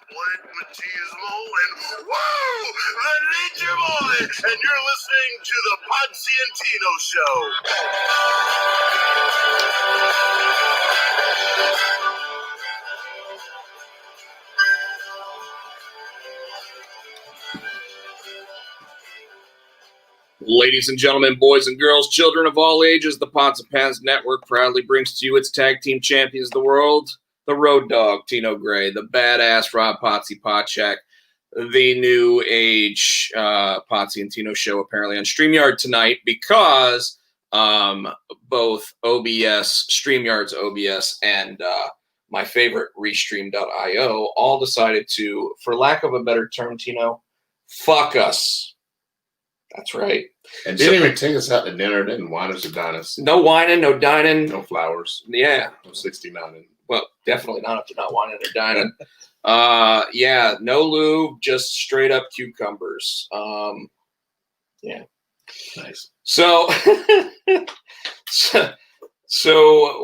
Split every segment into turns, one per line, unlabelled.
Blank Machismo and woo, the Nature Boy, and you're listening to the Potsy and Tino Show.
Ladies and gentlemen, boys and girls, children of all ages, the Pots and Pans Network proudly brings to you its tag team champions of the world, the Road Dogg, Tino Gray, the badass Rob Potsy Potchak, the new age Potsy and Tino show apparently on StreamYard tonight because both OBS, StreamYard's OBS, and my favorite Restream.io all decided to, for lack of a better term, Tino, fuck us. That's right.
And didn't even take us out to dinner, didn't wine us or dine us.
No whining, no dining.
No flowers.
Yeah.
No 69.
Well, definitely not if you're not whining or dining. Yeah, no lube, just straight up cucumbers. Yeah.
Nice.
So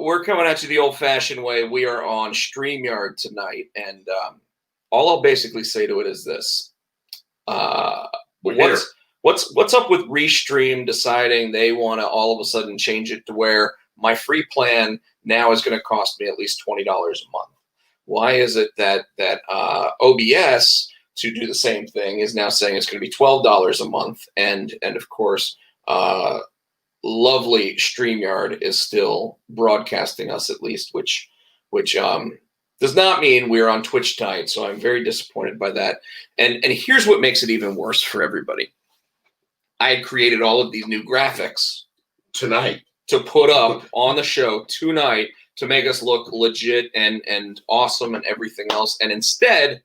we're coming at you the old-fashioned way. We are on StreamYard tonight, and all I'll basically say to it is this. What's up with Restream deciding they want to all of a sudden change it to where my free plan now is going to cost me at least $20 a month? Why is it that OBS, to do the same thing, is now saying it's going to be $12 a month? And of course, lovely StreamYard is still broadcasting us at least, which does not mean we're on Twitch tonight. So I'm very disappointed by that. And here's what makes it even worse for everybody. I had created all of these new graphics
tonight
to put up on the show tonight to make us look legit and awesome and everything else. And instead,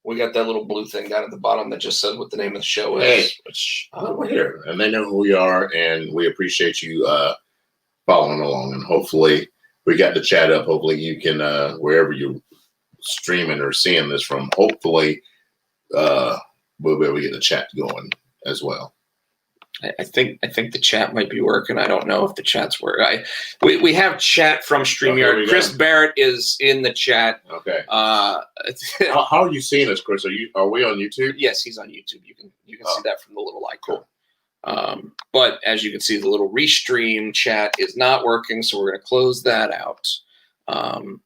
we got that little blue thing down at the bottom that just says what the name of the show is.
Hey, we're here, and they know who we are, and we appreciate you following along. And hopefully, we got the chat up. Hopefully, you can wherever you're streaming or seeing this from. Hopefully, we'll be able to get the chat going as well.
I think the chat might be working. I don't know if the chat's working. We have chat from StreamYard.
Okay,
Chris Barrett is in the chat.
Okay. How are you seeing us, Chris? Are we on YouTube?
Yes, he's on YouTube. You can see that from the little icon. Cool. But as you can see, the little Restream chat is not working, so we're going to close that out. And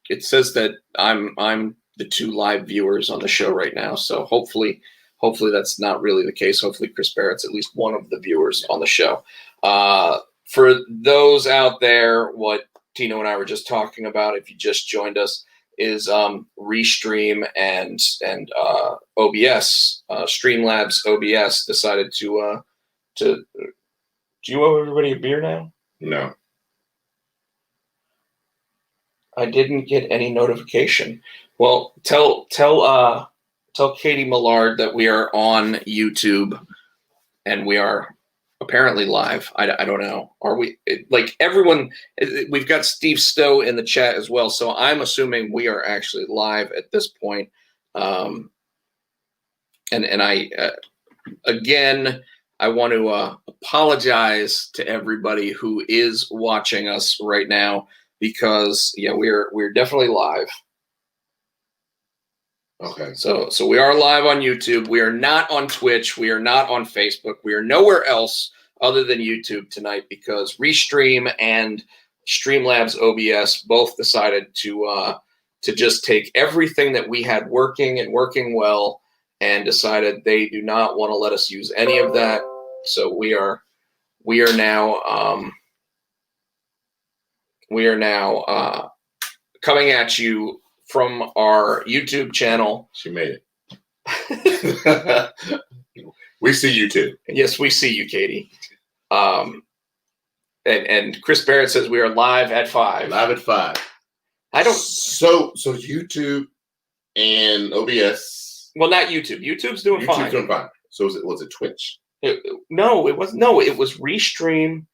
it says that I'm the two live viewers on the show right now. So hopefully that's not really the case. Hopefully Chris Barrett's at least one of the viewers on the show. For those out there, what Tino and I were just talking about, if you just joined us, is Restream and OBS, Streamlabs OBS decided to. Do you owe everybody a beer now?
No.
I didn't get any notification. Well, tell Katie Millard that we are on YouTube and we are apparently live. I don't know. Are we, like everyone, we've got Steve Stowe in the chat as well. So I'm assuming we are actually live at this point. And I, again, I want to apologize to everybody who is watching us right now because we're definitely live.
Okay.
So we are live on YouTube. We are not on Twitch. We are not on Facebook. We are nowhere else other than YouTube tonight because Restream and Streamlabs OBS both decided to just take everything that we had working and working well and decided they do not want to let us use any of that. So we are now coming at you from our YouTube channel.
She made it. We see you too.
Yes, we see you, Katie. And Chris Barrett says we are live at 5.
Live at 5.
I don't.
So YouTube and OBS.
Well, not YouTube. YouTube's doing fine.
YouTube's doing fine. So was it Twitch?
No, it was Restream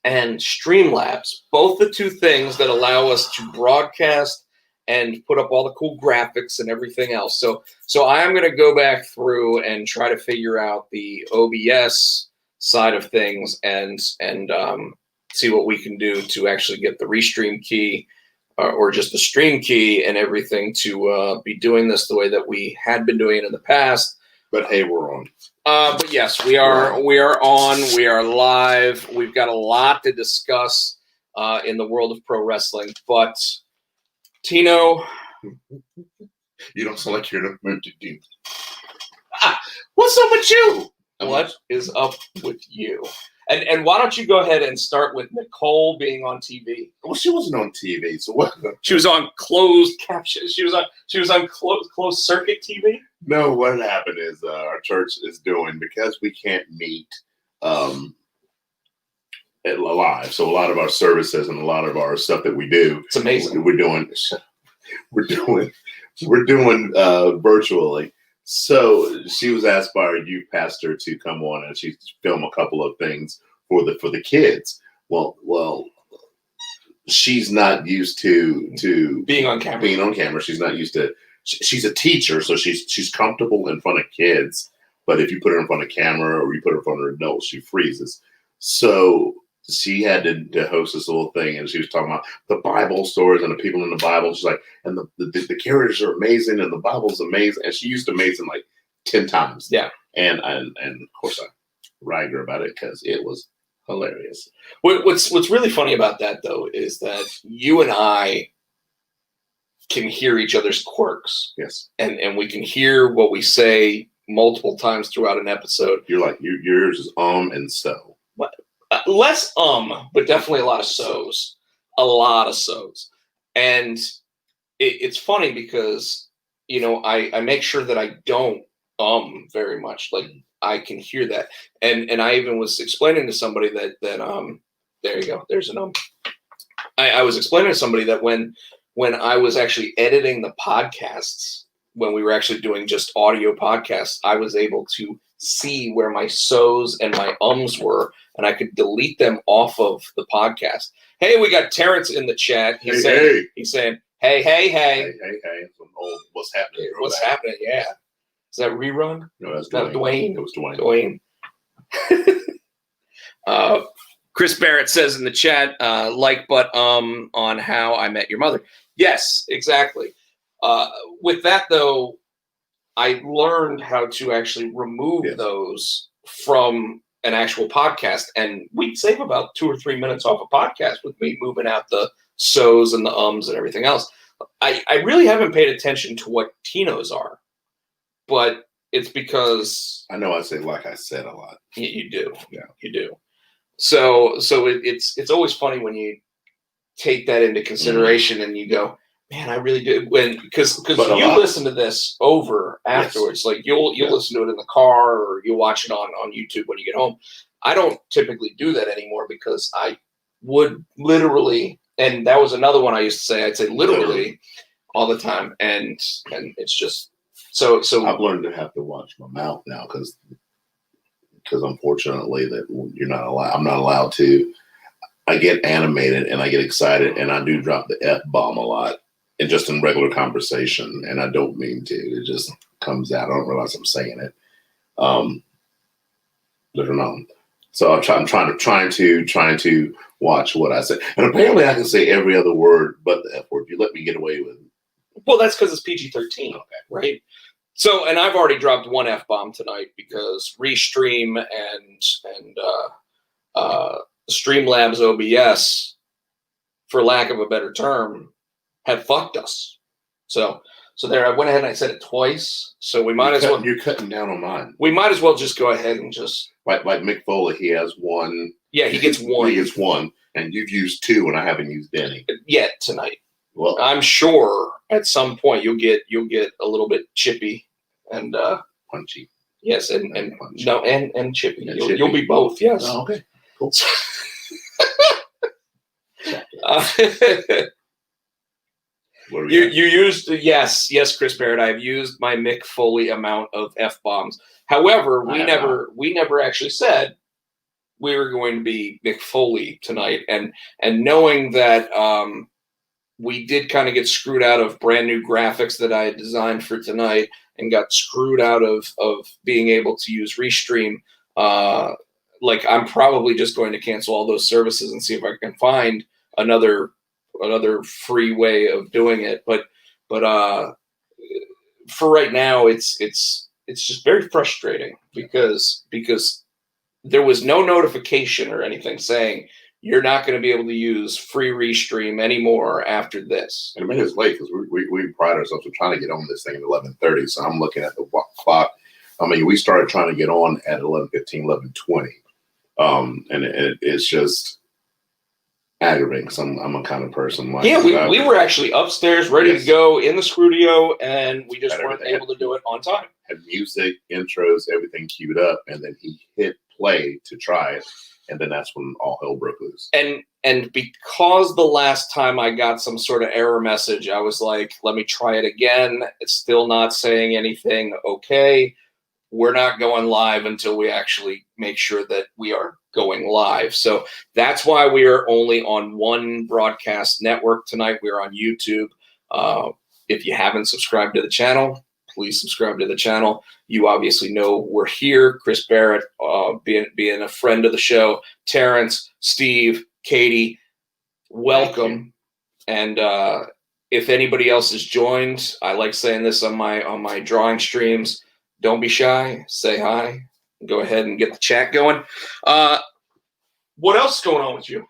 and Streamlabs. Both the two things that allow us to broadcast and put up all the cool graphics and everything else. So I'm going to go back through and try to figure out the OBS side of things and see what we can do to actually get the Restream key or just the stream key and everything to be doing this the way that we had been doing it in the past.
But hey, we're on.
But yes, we are on. We are live. We've got a lot to discuss in the world of pro wrestling. But Tino,
You don't sound like you're in a mood to do.
what's up with you? What is up with you? And why don't you go ahead and start with Nicole being on TV?
Well, she wasn't on TV, so what?
She was on closed caption. She was on closed circuit TV.
No, what happened is our church is doing, because we can't meet live. So a lot of our services and a lot of our stuff that we do,
It's amazing.
We're doing virtually. So she was asked by our youth pastor to come on and she film a couple of things for the kids. Well, she's not used to
Being on camera.
She's not used to. She's a teacher, so she's comfortable in front of kids. But if you put her in front of camera or you put her in front of adults, she freezes. So she had to host this little thing, and she was talking about the Bible stories and the people in the Bible. She's like, and the characters are amazing, and the Bible's amazing. And she used amazing like 10 times.
Yeah.
And of course I ragged her about it because it was hilarious.
What's really funny about that though is that you and I can hear each other's quirks.
Yes.
And we can hear what we say multiple times throughout an episode.
You're like, yours is and so.
Less but definitely a lot of so's. A lot of so's. And it's funny because, I make sure that I don't very much. Like, I can hear that. And I even was explaining to somebody that there you go, there's an I was explaining to somebody that when I was actually editing the podcasts, when we were actually doing just audio podcasts, I was able to see where my so's and my ums were, and I could delete them off of the podcast. Hey, we got Terrence in the chat. He's saying, hey.
What's happening?
What's happening? Yeah. Is that rerun?
No, that's
Dwayne.
It was Dwayne.
Chris Barrett says in the chat, on How I Met Your Mother. Yes, exactly. With that, though, I learned how to actually remove those from an actual podcast, and we'd save about 2 or 3 minutes off a podcast with me moving out the so's and the ums and everything else. I really haven't paid attention to what Tino's are, but it's because
I know I say like I said a lot.
You do.
Yeah.
You do. So it's always funny when you take that into consideration and you go, man, I really do. Because you listen to this over afterwards. Yes. Like you'll listen to it in the car or you'll watch it on YouTube when you get home. I don't typically do that anymore because I would literally, and that was another one I used to say. I'd say literally all the time, and it's just so.
I've learned to have to watch my mouth now because unfortunately that you're not allowed. I'm not allowed to. I get animated and I get excited and I do drop the F-bomb a lot. And just in regular conversation, and I don't mean to. It just comes out. I don't realize I'm saying it. So I'm trying to watch what I say, and apparently I can say every other word but the F word. You let me get away with it.
Well, that's because it's PG-13, right? So, and I've already dropped one F-bomb tonight because Restream and Streamlabs OBS, for lack of a better term, had fucked us. So there, I went ahead and I said it twice. So we might as well.
You're cutting down on mine.
We might as well just go ahead and just
like Mick Foley. He has one.
Yeah, he gets one.
He gets one, and you've used 2, and I haven't used any
yet tonight.
Well,
I'm sure at some point you'll get a little bit chippy and
punchy.
Yes, and
punchy.
No, and chippy.
And
You'll be both. Yes.
Oh, okay. Cool.
You used yes, Chris Barrett. I've used my Mick Foley amount of F-bombs. However, we never actually said we were going to be Mick Foley tonight, and knowing that we did kind of get screwed out of brand new graphics that I had designed for tonight, and got screwed out of being able to use Restream. I'm probably just going to cancel all those services and see if I can find another another free way of doing it. But for right now, it's just very frustrating because there was no notification or anything saying you're not going to be able to use free restream anymore after this.
And I mean, it's late because we pride ourselves on trying to get on this thing at 11:30. So I'm looking at the clock. I mean, we started trying to get on at 11:15, 11:20. And it's just aggravating because I'm a kind of person like
we were actually upstairs ready to go in the studio, and we just weren't able to do it on time.
Had music, intros, everything queued up, and then he hit play to try it, and then that's when all hell broke loose.
And because the last time I got some sort of error message, I was like, let me try it again. It's still not saying anything. Okay, we're not going live until we actually make sure that we are going live. So that's why we are only on one broadcast network tonight. We're on YouTube. If you haven't subscribed to the channel, please subscribe to the channel. You obviously know we're here. Chris Barrett, being a friend of the show. Terrence, Steve, Katie, welcome. And if anybody else has joined, I like saying this on my drawing streams. Don't be shy. Say hi. Go ahead and get the chat going. What else is going on with you?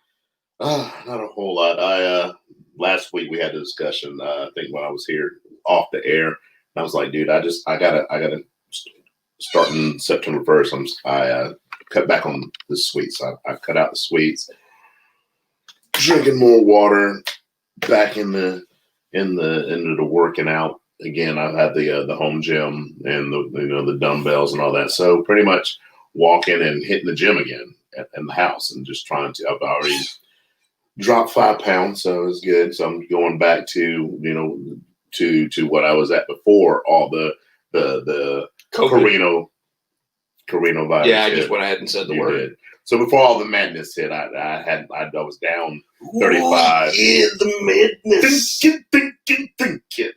Not a whole lot. Last week we had a discussion. I think when I was here off the air, and I was like, dude, I gotta starting September 1st. I cut back on the sweets. I cut out the sweets. Drinking more water. Back into the working out. Again, I've had the home gym and the dumbbells and all that. So pretty much walking and hitting the gym again in the house and just trying to. I've already dropped 5 pounds, so it's good. So I'm going back to to what I was at before all the Carino virus.
Yeah, I just went ahead and said the word.
Did. So before all the madness hit, I was down 35.
Ooh, yeah, the madness.
Thinking.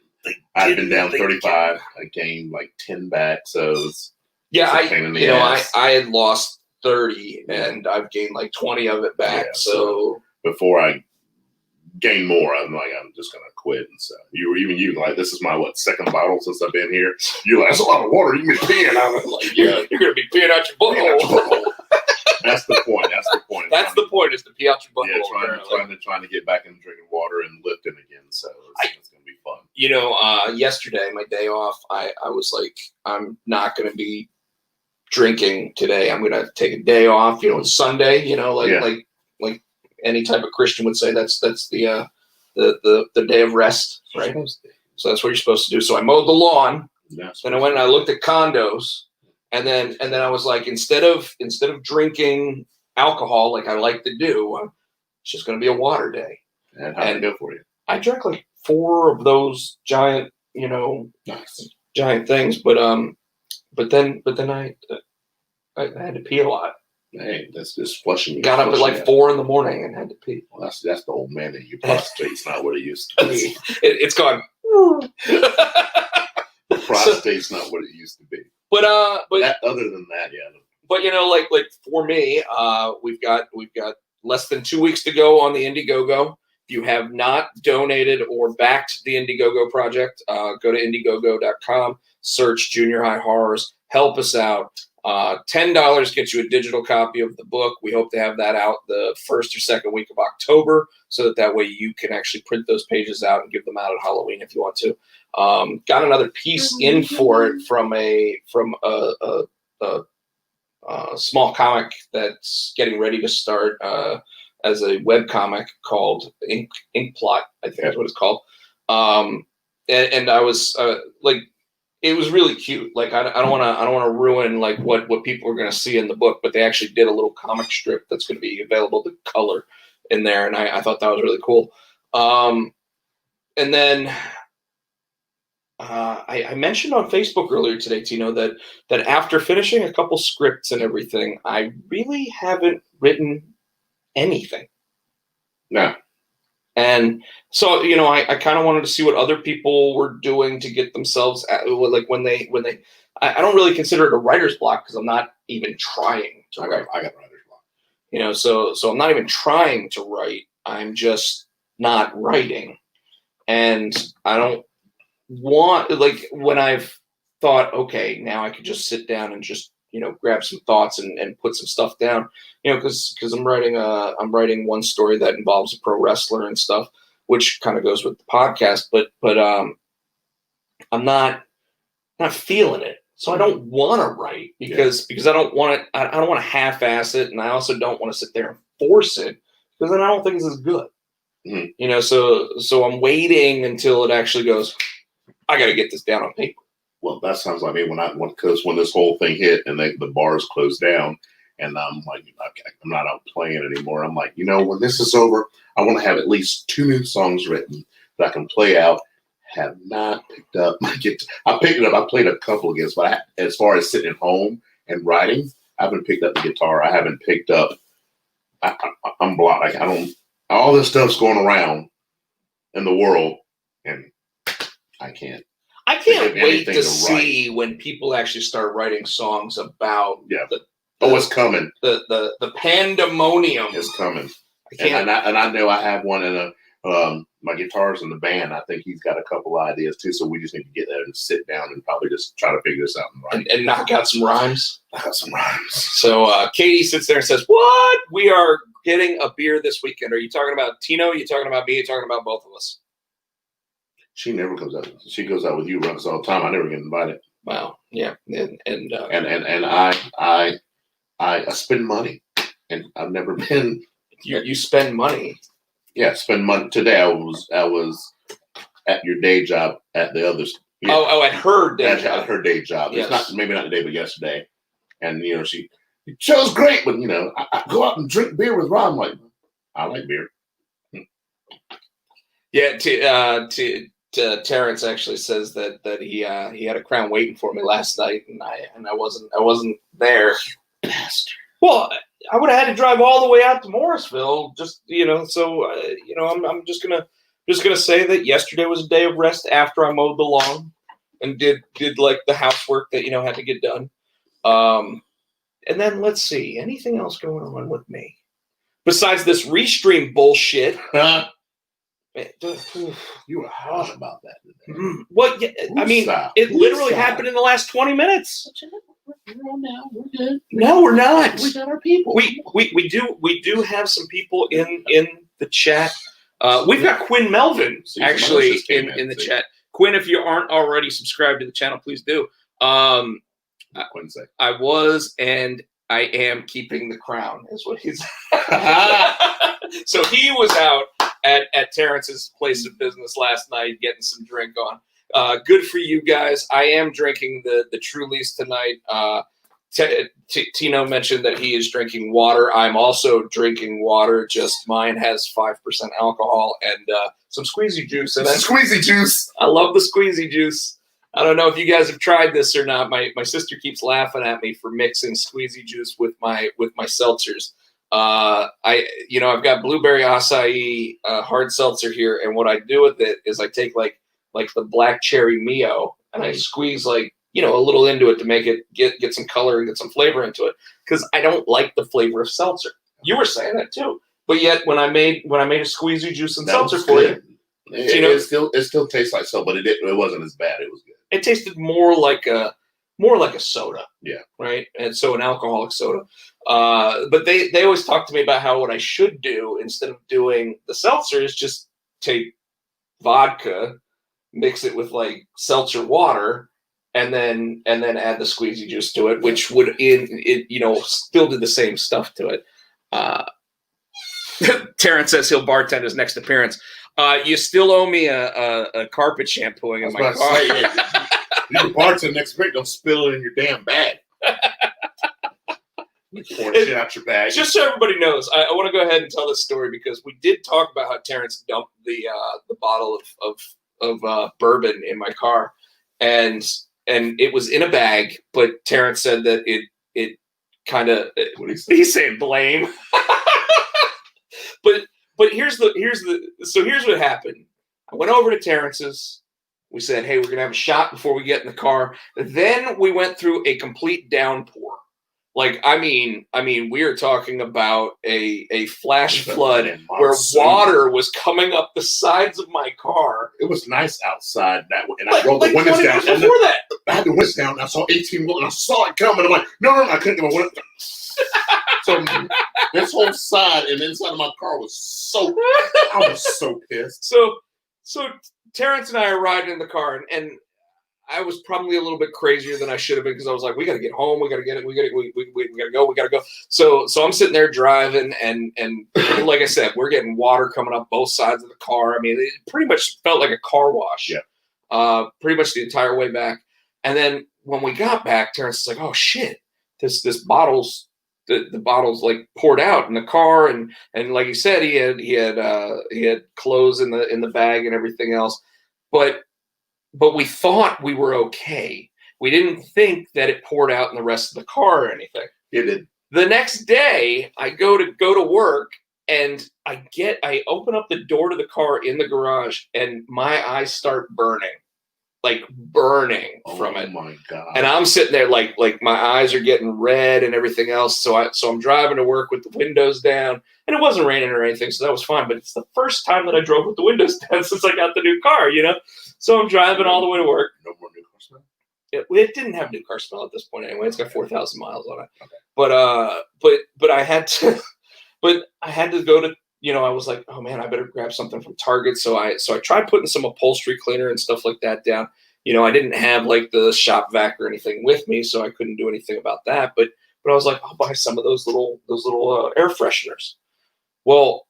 I've been down 35. I gained like 10 back. So
I had lost 30 and I've gained like 20 of it back.
Yeah,
so
before I gain more, I'm like, I'm just gonna quit. And so you like, this is my second bottle since I've been here. You're like, that's a lot of water. You can be peeing out. I'm like, yeah,
you're gonna be peeing out your butthole.
That's the point.
That's the point, is to pee out your butthole.
Yeah, trying to get back into drinking water and lifting again. So it's gonna be fun.
Yesterday, my day off, I was like, I'm not gonna be drinking today. I'm gonna take a day off. It's Sunday. Like any type of Christian would say, that's the day of rest, right? So that's what you're supposed to do. So I mowed the lawn. Then I went and I looked at condos. And then I was like, instead of drinking alcohol like I like to do, it's just going to be a water day.
And how did it go for you?
I drank like 4 of those giant, giant things. But then I had to pee a lot.
Hey, that's just flushing.
Got up at like 4 a.m. and had to pee.
Well, that's the old man in you. Prostate's not what it used to be.
It's gone.
Prostate's not what it used to be. But other than that, yeah.
But like for me, we've got less than 2 weeks to go on the Indiegogo. If you have not donated or backed the Indiegogo project, go to Indiegogo.com, search Junior High Horrors, help us out. $10 gets you a digital copy of the book. We hope to have that out the first or second week of October, so that way you can actually print those pages out and give them out at Halloween if you want to. Got another piece in for it from a small comic that's getting ready to start as a web comic called Ink Plot, I think that's what it's called. And I was like, it was really cute. Like I don't want to ruin like what people are going to see in the book, but they actually did a little comic strip that's going to be available to color in there, and I thought that was really cool. And then I mentioned on Facebook earlier today, Tino, that after finishing a couple scripts and everything, I really haven't written anything.
No.
And so, I kind of wanted to see what other people were doing to get themselves like when they I don't really consider it a writer's block because I'm not even trying to write.
I got writer's block.
So I'm not even trying to write. I'm just not writing. And I don't want, like, when I've thought, okay, now I could just sit down and just, grab some thoughts and put some stuff down, because I'm writing one story that involves a pro wrestler and stuff, which kind of goes with the podcast, but I'm not feeling it. So I don't want to write because I don't want to, I don't want to half-ass it. And I also don't want to sit there and force it because then I don't think it's as good.
Mm-hmm.
So I'm waiting until it actually goes, I got to get this down on paper.
Well, that sounds like me because when this whole thing hit and the bars closed down, and I'm like, I'm not out playing anymore. I'm like, when this is over, I want to have at least 2 new songs written that I can play out. Have not picked up my guitar. I picked it up. I played a couple of games, but as far as sitting at home and writing, I haven't picked up the guitar. I haven't picked up. I'm blocked. Like, I don't. All this stuff's going around in the world, and I can't.
I can't wait to see when people actually start writing songs about
it's coming.
The pandemonium
is coming. And I know I have one in my guitar's in the band. I think he's got a couple ideas too. So we just need to get there and sit down and probably just try to figure this out
and knock out some rhymes.
Knock out some rhymes.
So Katie sits there and says, "What? We are getting a beer this weekend. Are you talking about Tino? Are you talking about me? Are you talking about both of us?"
She never comes out. She goes out with you runs all the time. I never get invited.
Wow. Yeah. And
I spend money, and I've never been.
You spend money.
Yeah, spend money. Today I was at your day job at the others.
At her day job.
At her day job.
Yes.
It's not the day, but yesterday. And she show's great, but I go out and drink beer with Rob. I'm like, I like beer.
Yeah. Terrence actually says that he had a crown waiting for me last night, and I wasn't there.
You bastard.
Well, I would have had to drive all the way out to Morrisville, just So I'm just gonna say that yesterday was a day of rest after I mowed the lawn and did like the housework that had to get done. And then let's see, anything else going on with me besides this restream bullshit?
You were harsh about that today.
Well, yeah, I mean, it literally happened in the last 20 minutes.
We're on now. We're good.
No, we're not.
We got our people.
We do have some people in the chat. We've got Quinn Melvin actually in the chat. Quinn, if you aren't already subscribed to the channel, please do. I was and I am keeping the crown, is what he's. So he was out at Terrence's place of business last night getting some drink on. Good for you guys. I am drinking the Trulies tonight. Tino mentioned that he is drinking water. I'm also drinking water. Just mine has 5% alcohol and some squeezy juice. And
squeezy juice.
I love the squeezy juice. I don't know if you guys have tried this or not. My sister keeps laughing at me for mixing squeezy juice with my seltzers. I've got blueberry acai hard seltzer here, and what I do with it is I take like the black cherry Mio and I squeeze a little into it to make it get some color and get some flavor into it, because I don't like the flavor of seltzer. You were saying that too, but yet when I made a squeezy juice and seltzer for you,
it still tastes like so, but it wasn't as bad. It was good.
It tasted more like a soda. Yeah. Right. And so an alcoholic soda. But they always talk to me about how what I should do instead of doing the seltzer is just take vodka, mix it with like seltzer water, and then add the squeezy juice to it, which would still do the same stuff to it. Terrence says he'll bartend his next appearance. You still owe me a carpet shampooing in my car.
You can bartend next week. Don't spill it in your damn bag. Pour shit out your bag.
Just so everybody knows, I want to go ahead and tell this story because we did talk about how Terrence dumped the bottle of bourbon in my car, and it was in a bag. But Terrence said that it kind of he's saying blame. But here's what happened. I went over to Terrence's. We said, hey, we're gonna have a shot before we get in the car. Then we went through a complete downpour. Like, I mean, we are talking about a flash flood where
monsoon.
water was coming up the sides of my car.
It was nice outside that way, and
Like,
I rolled the windows down.
Before that,
I had the windows down. And I saw 18 wheel, and I saw it coming. I'm like, no, I couldn't do it. So this whole side and inside of my car was soaked. I was so pissed.
So Terrence and I are riding in the car, and I was probably a little bit crazier than I should have been because I was like, we got to get home. We got to get it. We got to go. So I'm sitting there driving and like I said, we're getting water coming up both sides of the car. I mean, it pretty much felt like a car wash.
Yeah.
Pretty much the entire way back. And then when we got back, Terrence is like, oh shit, this bottle's the bottles like poured out in the car. And like he said, he had clothes in the bag and everything else. But we thought we were okay. We didn't think that it poured out in the rest of the car or anything.
It did.
The next day, I go to work, and I open up the door to the car in the garage, and my eyes start burning from it.
Oh my God.
And I'm sitting there like my eyes are getting red and everything else. So I'm driving to work with the windows down, and it wasn't raining or anything, so that was fine. But it's the first time that I drove with the windows down since I got the new car, you know? So I'm driving all the way to work.
No more new car smell?
It didn't have new car smell at this point anyway. It's got 4,000 miles on it.
Okay.
But I had to go to, you know, I was like, oh man, I better grab something from Target. So I tried putting some upholstery cleaner and stuff like that down. You know, I didn't have like the shop vac or anything with me, so I couldn't do anything about that. But I was like, I'll buy some of those little air fresheners. Well,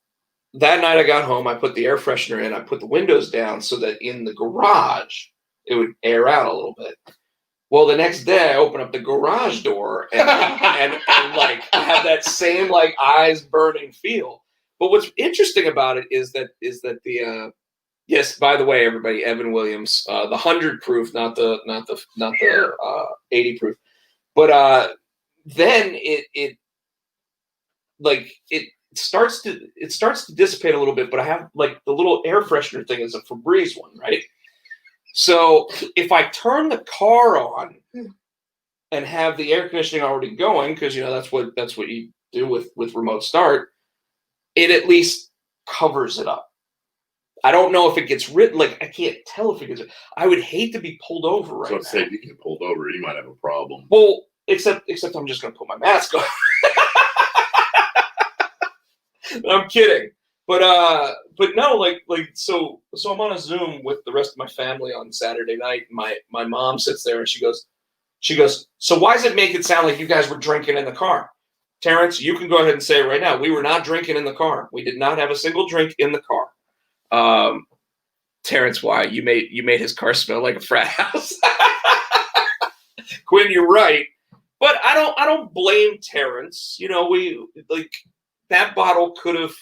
that night I got home, I put the air freshener in, I put the windows down so that in the garage it would air out a little bit. Well, the next day I open up the garage door and like I have that same like eyes burning feel. But what's interesting about it is that the yes, by the way, everybody, Evan Williams, the 100 proof, not the 80 proof. But then it starts to dissipate a little bit. But I have like the little air freshener thing is a Febreze one, right? So if I turn the car on and have the air conditioning already going, because you know that's what you do with remote start, it at least covers it up. I don't know if it gets rid. Like I can't tell if it gets. I would hate to be pulled over right now.
So say if you get pulled over, you might have a problem.
Well, except I'm just going to put my mask on. I'm kidding. But no, like so I'm on a Zoom with the rest of my family on Saturday night. My mom sits there and she goes, so why does it make it sound like you guys were drinking in the car? Terrence, you can go ahead and say it right now. We were not drinking in the car. We did not have a single drink in the car. Terrence, why? You made his car smell like a frat house. Quinn, you're right. But I don't blame Terrence. You know, we like that bottle could have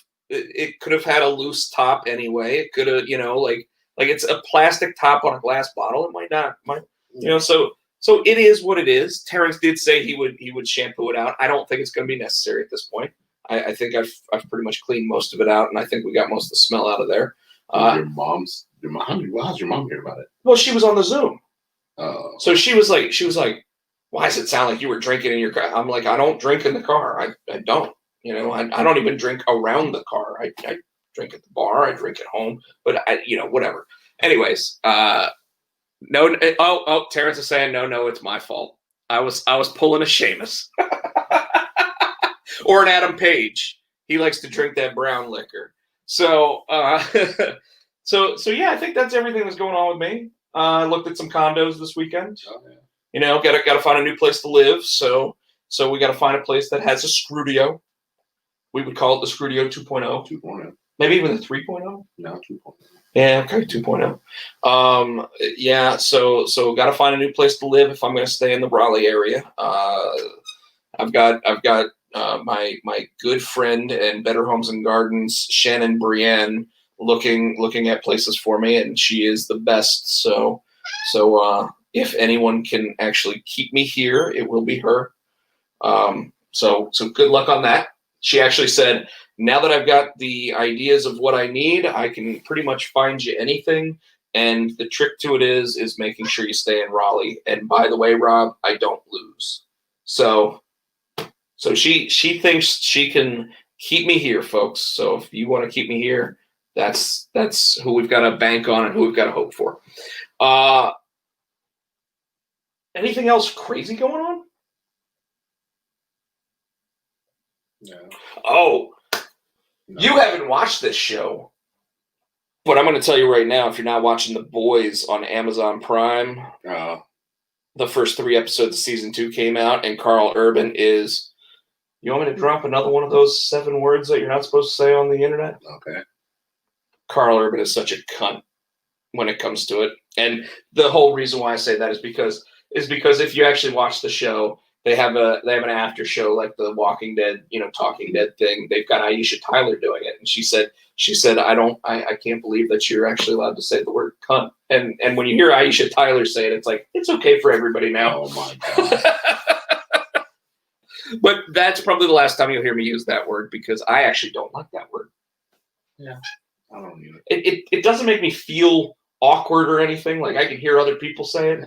had a loose top anyway. It could have, you know, like it's a plastic top on a glass bottle. It might not, you know, so it is what it is. Terrence did say he would shampoo it out. I don't think it's going to be necessary at this point. I think I've pretty much cleaned most of it out, and I think we got most of the smell out of there.
How's your mom hear about it?
Well, she was on the Zoom.
Oh.
So she was like, why does it sound like you were drinking in your car? I'm like, I don't drink in the car. I don't. You know, I don't even drink around the car. I drink at the bar. I drink at home. But you know, whatever. Anyways, no. Oh, Terrence is saying no. It's my fault. I was pulling a Seamus or an Adam Page. He likes to drink that brown liquor. So so yeah, I think that's everything that's going on with me. I looked at some condos this weekend.
Oh, yeah.
You know, gotta find a new place to live. So we gotta find a place that has a scrudio. We would call it the Scrudio 2.0.
2.0.
Maybe even the 3.0?
No, 2.0.
Yeah, okay, 2.0. Yeah, so got to find a new place to live if I'm going to stay in the Raleigh area. I've got my good friend and Better Homes and Gardens, Shannon Brienne, looking at places for me, and she is the best. So if anyone can actually keep me here, it will be her. So good luck on that. She actually said, now that I've got the ideas of what I need, I can pretty much find you anything. And the trick to it is making sure you stay in Raleigh. And by the way, Rob, I don't lose. So So she thinks she can keep me here, folks. So if you want to keep me here, that's who we've got to bank on and who we've got to hope for. Anything else crazy going on?
No.
Oh,
No.
you haven't watched this show, but I'm going to tell you right now, if you're not watching The Boys on Amazon Prime, the first 3 episodes of season 2 came out, and Carl Urban is... You want me to drop another one of those 7 words that you're not supposed to say on the internet?
Okay.
Carl Urban is such a cunt when it comes to it. And the whole reason why I say that is because if you actually watch the show, they have an after show like the Walking Dead, Talking Dead thing. They've got Aisha Tyler doing it, and she said I can't believe that you're actually allowed to say the word cunt. And when you hear Aisha Tyler say it, it's like it's okay for everybody now.
Oh my god.
But that's probably the last time you'll hear me use that word because I actually don't like that word.
Yeah. I don't either.
It doesn't make me feel awkward or anything. Like I can hear other people say it.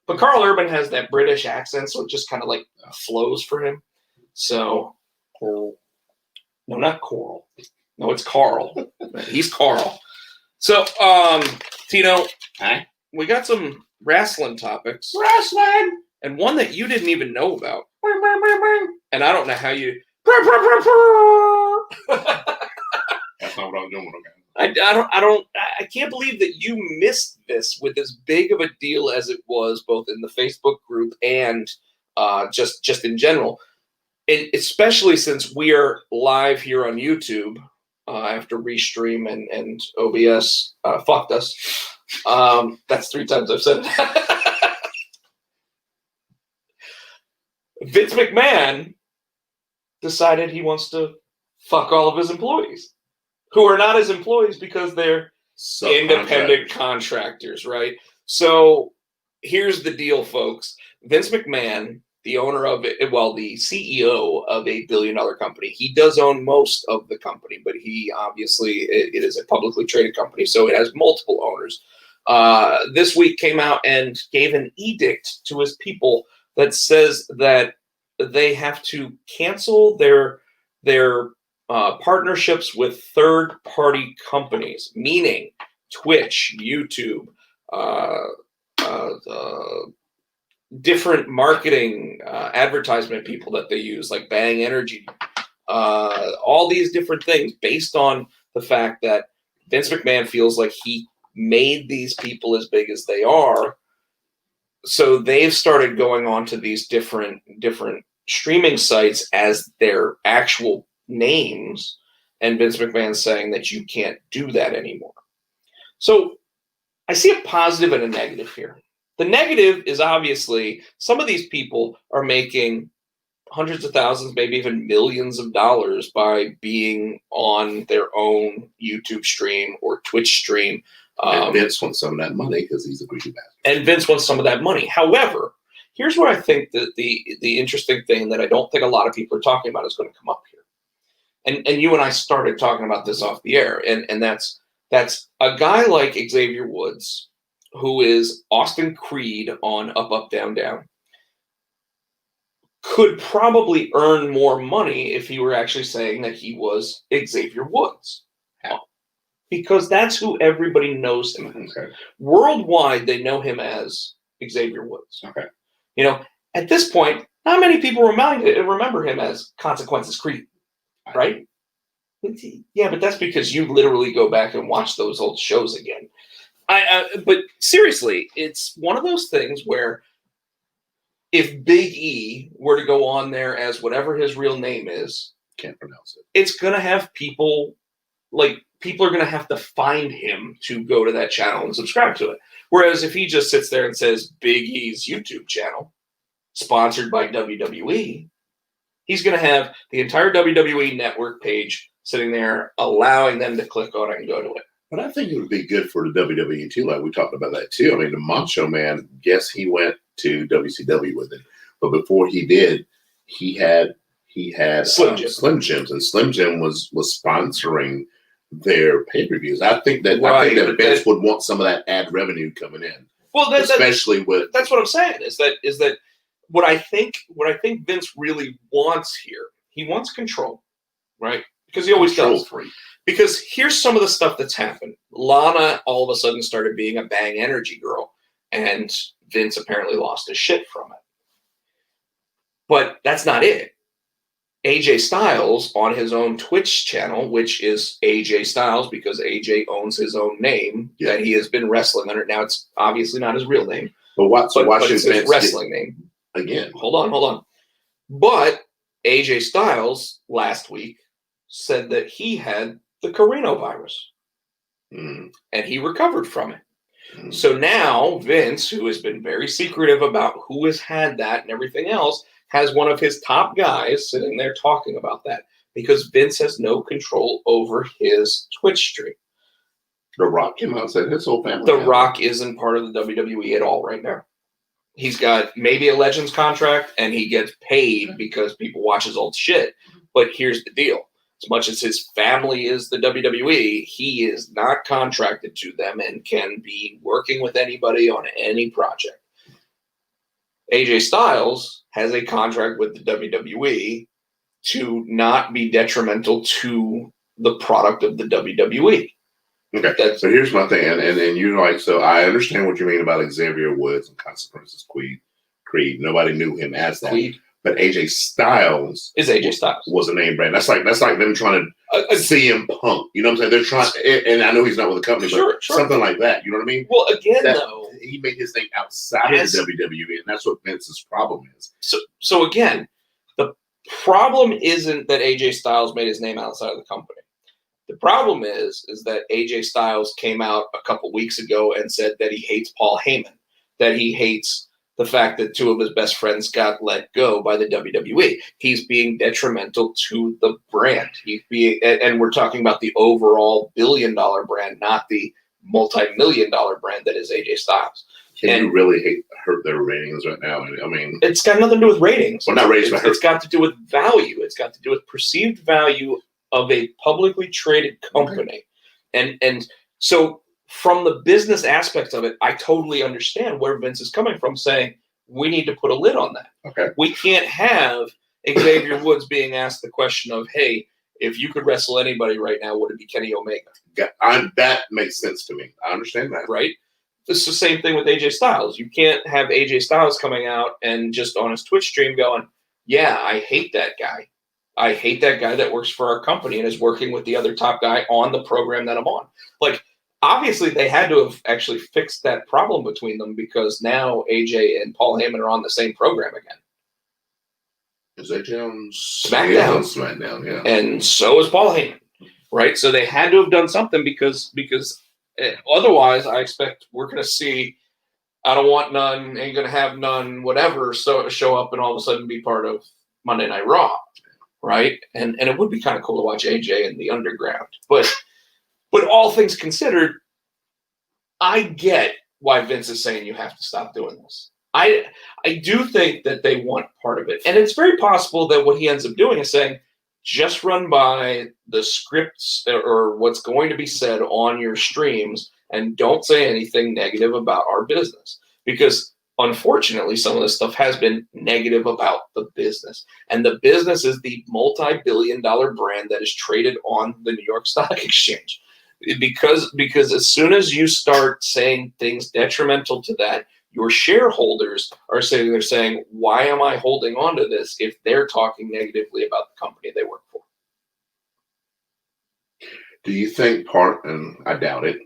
But Carl Urban has that British accent, so it just kind of like flows for him. So, Coral. No, not Coral. No, it's Carl. He's Carl. So, Tino,
hi.
We got some wrestling topics.
Wrestling!
And one that you didn't even know about. And I don't know how you...
That's not what I was doing.
I can't believe that you missed this with as big of a deal as it was, both in the Facebook group and just in general. And especially since we are live here on YouTube after Restream and OBS fucked us. That's 3 times I've said it. Vince McMahon decided he wants to fuck all of his employees, who are not his employees because they're independent contractors, right? So here's the deal, folks. Vince McMahon, the owner of it, the CEO of a billion-dollar company, he does own most of the company, but he obviously, it is a publicly traded company, so it has multiple owners. This week came out and gave an edict to his people that says that they have to cancel their partnerships with third-party companies, meaning Twitch, YouTube, different marketing advertisement people that they use, like Bang Energy, all these different things based on the fact that Vince McMahon feels like he made these people as big as they are. So they've started going on to these different streaming sites as their actual names, and Vince McMahon's saying that you can't do that anymore. So I see a positive and a negative here. The negative is obviously some of these people are making hundreds of thousands, maybe even millions of dollars by being on their own YouTube stream or Twitch stream.
And Vince wants some of that money because he's a greedy bastard.
And Vince wants some of that money. However, here's where I think that the interesting thing that I don't think a lot of people are talking about is going to come up here. And you and I started talking about this off the air, and that's a guy like Xavier Woods, who is Austin Creed on Up, Up, Down, Down, could probably earn more money if he were actually saying that he was Xavier Woods. Because that's who everybody knows him as.
Okay.
Worldwide, they know him as Xavier Woods.
Okay.
At this point, not many people remember him as Consequences Creed, right? Yeah, but that's because you literally go back and watch those old shows again. But seriously, it's one of those things where if Big E were to go on there as whatever his real name is,
can't pronounce it.
It's going to have people are going to have to find him to go to that channel and subscribe to it. Whereas if he just sits there and says Big E's YouTube channel, sponsored by WWE, he's going to have the entire WWE network page sitting there, allowing them to click on it and go to it.
But I think it would be good for the WWE too. Like we talked about that too. I mean, the Macho Man, yes, he went to WCW with it, but before he did, he had Slim Jims, and Slim Jim was sponsoring their pay-per-views. I think that Vince would want some of that ad revenue coming in.
Well,
especially with
that's what I'm saying is that what I think Vince really wants here, he wants control, right? Because he always does.
Free.
Because here's some of the stuff that's happened. Lana all of a sudden started being a Bang Energy girl, and Vince apparently lost his shit from it. But that's not it. AJ Styles on his own Twitch channel, which is AJ Styles because AJ owns his own name that he has been wrestling under. Now it's obviously not his real name,
but
it's his wrestling name.
Again,
hold on. But AJ Styles last week said that he had the coronavirus, and he recovered from it. So now Vince, who has been very secretive about who has had that and everything else, has one of his top guys sitting there talking about that because Vince has no control over his Twitch stream.
The Rock came out and said his whole family.
The Rock isn't part of the WWE at all right now. He's got maybe a Legends contract and he gets paid because people watch his old shit. But here's the deal. As much as his family is the WWE, he is not contracted to them and can be working with anybody on any project. AJ Styles has a contract with the WWE to not be detrimental to the product of the WWE.
Okay, so here's my thing, and you like, so I understand what you mean about Xavier Woods and Consequences Creed. Nobody knew him as that.
Creed.
But AJ Styles
is AJ Styles.
Was a name brand. That's like them trying to CM Punk. You know what I'm saying? They're trying, and I know he's not with the company, but something like that. You know what I mean?
Well, again, though,
he made his thing outside of the WWE, and that's what Vince's problem is.
So again, the problem isn't that AJ Styles made his name outside of the company. The problem is that AJ Styles came out a couple weeks ago and said that he hates Paul Heyman, that he hates the fact that two of his best friends got let go by the WWE. He's being detrimental to the brand. And we're talking about the overall billion-dollar brand, not the multi-million-dollar brand that is AJ Styles.
Can you really hurt their ratings right now? I mean,
it's got nothing to do with ratings.
Well, not ratings, but
it's got to do with value. It's got to do with perceived value of a publicly traded company. Okay. And so from the business aspects of it, I totally understand where Vince is coming from, saying we need to put a lid on that.
Okay.
We can't have Xavier Woods being asked the question of, hey, if you could wrestle anybody right now, would it be Kenny Omega?
That makes sense to me. I understand that.
Right? It's the same thing with AJ Styles. You can't have AJ Styles coming out and just on his Twitch stream going, yeah, I hate that guy. I hate that guy that works for our company and is working with the other top guy on the program that I'm on. Like, obviously, they had to have actually fixed that problem between them because now AJ and Paul Heyman are on the same program again.
Is AJ on
SmackDown?
SmackDown, yeah.
And so is Paul Heyman, right? So they had to have done something because otherwise, I expect we're going to see I don't want none, ain't going to have none, whatever, so show up and all of a sudden be part of Monday Night Raw, right? And it would be kind of cool to watch AJ in the underground. But all things considered, I get why Vince is saying you have to stop doing this. I do think that they want part of it. And it's very possible that what he ends up doing is saying, just run by the scripts or what's going to be said on your streams and don't say anything negative about our business. Because unfortunately, some of this stuff has been negative about the business. And the business is the multi-billion-dollar brand that is traded on the New York Stock Exchange. Because as soon as you start saying things detrimental to that, your shareholders are sitting there saying, why am I holding on to this if they're talking negatively about the company they work for?
Do you think and I doubt it,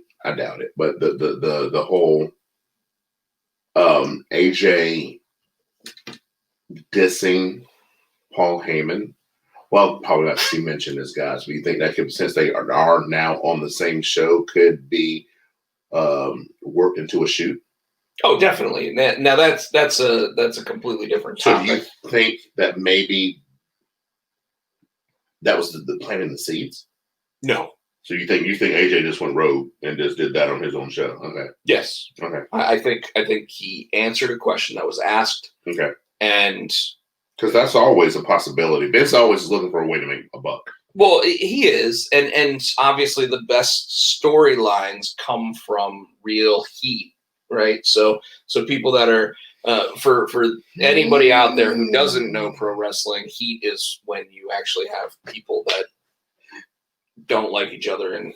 but the whole AJ dissing Paul Heyman, well, probably not to mention this, guys, but you think that could, since they are now on the same show, could be worked into a shoot?
Oh, definitely. Now that's a completely different topic.
So do you think that maybe that was the planting the seeds?
No.
So you think AJ just went rogue and just did that on his own show? Okay.
Yes.
Okay.
I think he answered a question that was asked.
Okay.
And
because that's always a possibility. Vince always is looking for a way to make a buck.
Well, he is, and obviously the best storylines come from real heat right? So people that are for anybody out there who doesn't know pro wrestling, heat is when you actually have people that don't like each other and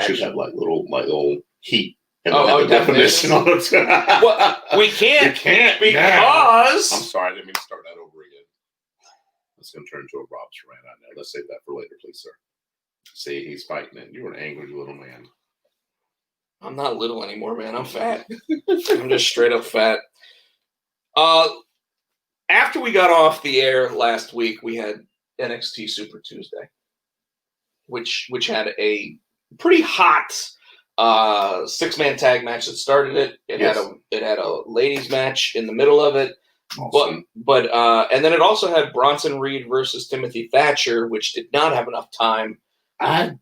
should have like little heat. And
definition
on it.
Well, we can't because
I'm sorry, I didn't mean to start that over again. It's going to turn into a Rob's rant out now. Let's save that for later, please, sir. See, he's fighting it. You're an angry little man.
I'm not little anymore, man. I'm fat. I'm just straight up fat. After we got off the air last week, we had NXT Super Tuesday, which had a pretty hot 6-man tag match that started it. It had a ladies match in the middle of it. Awesome. But and then it also had Bronson Reed versus Timothy Thatcher, which did not have enough time.
I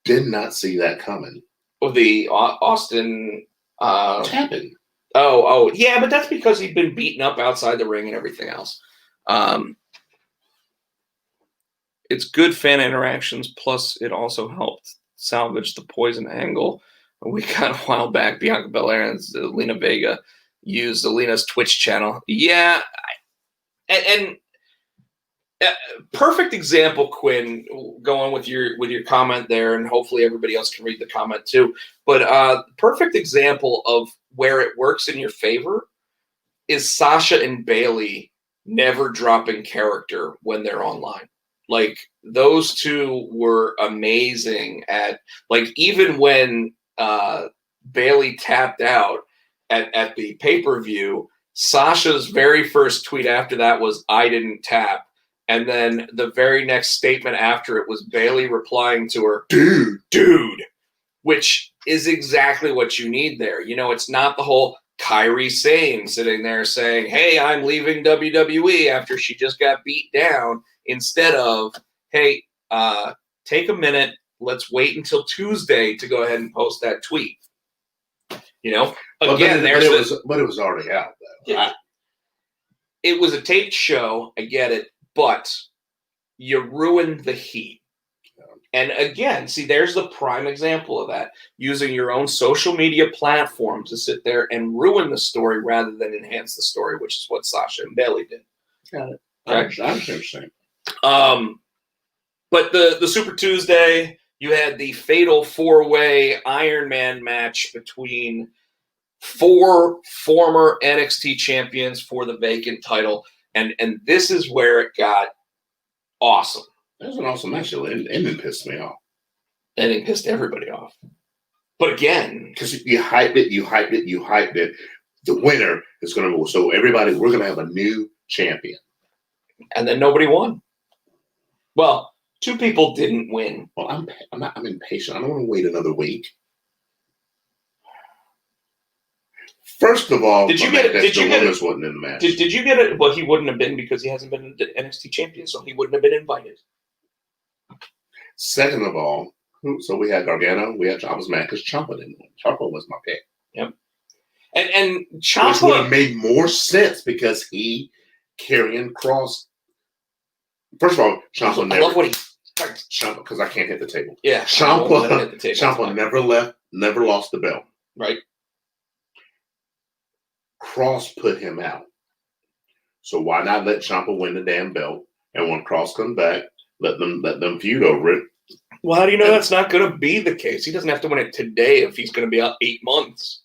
did not see that coming.
The Austin
tapping.
Oh, yeah, but that's because he'd been beaten up outside the ring and everything else. It's good fan interactions, plus it also helped salvage the poison angle. We got a while back, Bianca Belair and Zelina Vega used Zelina's Twitch channel. Yeah, and perfect example, Quinn, going with your comment there, and hopefully everybody else can read the comment too. But perfect example of where it works in your favor is Sasha and Bayley never dropping character when they're online. Like, those two were amazing at, like, even when Bayley tapped out at the pay-per-view, Sasha's very first tweet after that was, "I didn't tap." And then the very next statement after it was Bayley replying to her, dude, which is exactly what you need there. You know, it's not the whole Kairi Sane sitting there saying, "Hey, I'm leaving WWE," after she just got beat down. Instead of, "Hey, take a minute. Let's wait until Tuesday to go ahead and post that tweet." You know, again,
but it was already out, though.
Yeah. It was a taped show. I get it. But you ruined the heat. And again, see, there's the prime example of that. Using your own social media platform to sit there and ruin the story rather than enhance the story, which is what Sasha and Bayley did.
Got it.
Okay?
I'm saying.
But the Super Tuesday, you had the fatal 4-way Iron Man match between 4 former NXT champions for the vacant title. And this is where it got awesome.
That was an awesome match, and it pissed me off.
And it pissed everybody off. But again,
because you hyped it. The winner is going to go. So everybody, we're going to have a new champion.
And then nobody won. Well, 2 people didn't win.
Well, I'm impatient. I don't want to wait another week. First of all,
did you get it?
Wasn't in the match.
Did you get it? Well, he wouldn't have been because he hasn't been the NXT champion, so he wouldn't have been invited.
Second of all, so we had Gargano, I was mad because Ciampa didn't win. Ciampa was my pick.
Yep. And Ciampa,
which would have made more sense because he carrying Cross. First of all, Ciampa never.
I love what he.
Ciampa, because I can't hit the table.
Yeah.
Ciampa never lost the belt.
Right.
Cross put him out. So why not let Ciampa win the damn belt? And when Cross comes back, let them feud over it.
Well, how do you know that's not going to be the case? He doesn't have to win it today if he's going to be out 8 months.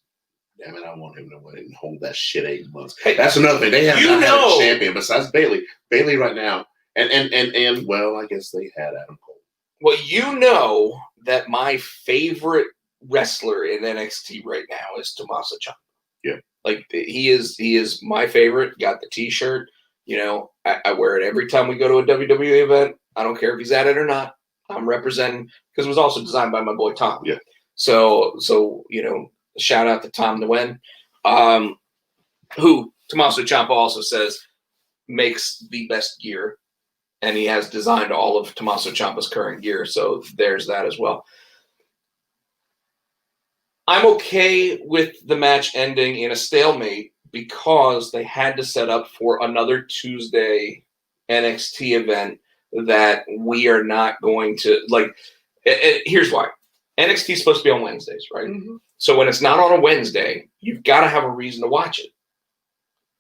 Damn it, I want him to win it and hold that shit 8 months.
Hey,
that's another thing. They have not had a champion besides Bayley. Bayley right now, and well, I guess they had Adam Cole.
Well, you know that my favorite wrestler in NXT right now is Tommaso Ciampa.
Yeah.
Like, he is my favorite. Got the T-shirt. You know, I wear it every time we go to a WWE event. I don't care if he's at it or not. I'm representing, because it was also designed by my boy Tom.
Yeah.
So you know, shout out to Tom Nguyen, who Tommaso Ciampa also says makes the best gear, and he has designed all of Tommaso Ciampa's current gear. So there's that as well. I'm okay with the match ending in a stalemate because they had to set up for another Tuesday NXT event that we are not going to, like, here's why. NXT is supposed to be on Wednesdays, right?
Mm-hmm.
So when it's not on a Wednesday, you've got to have a reason to watch it.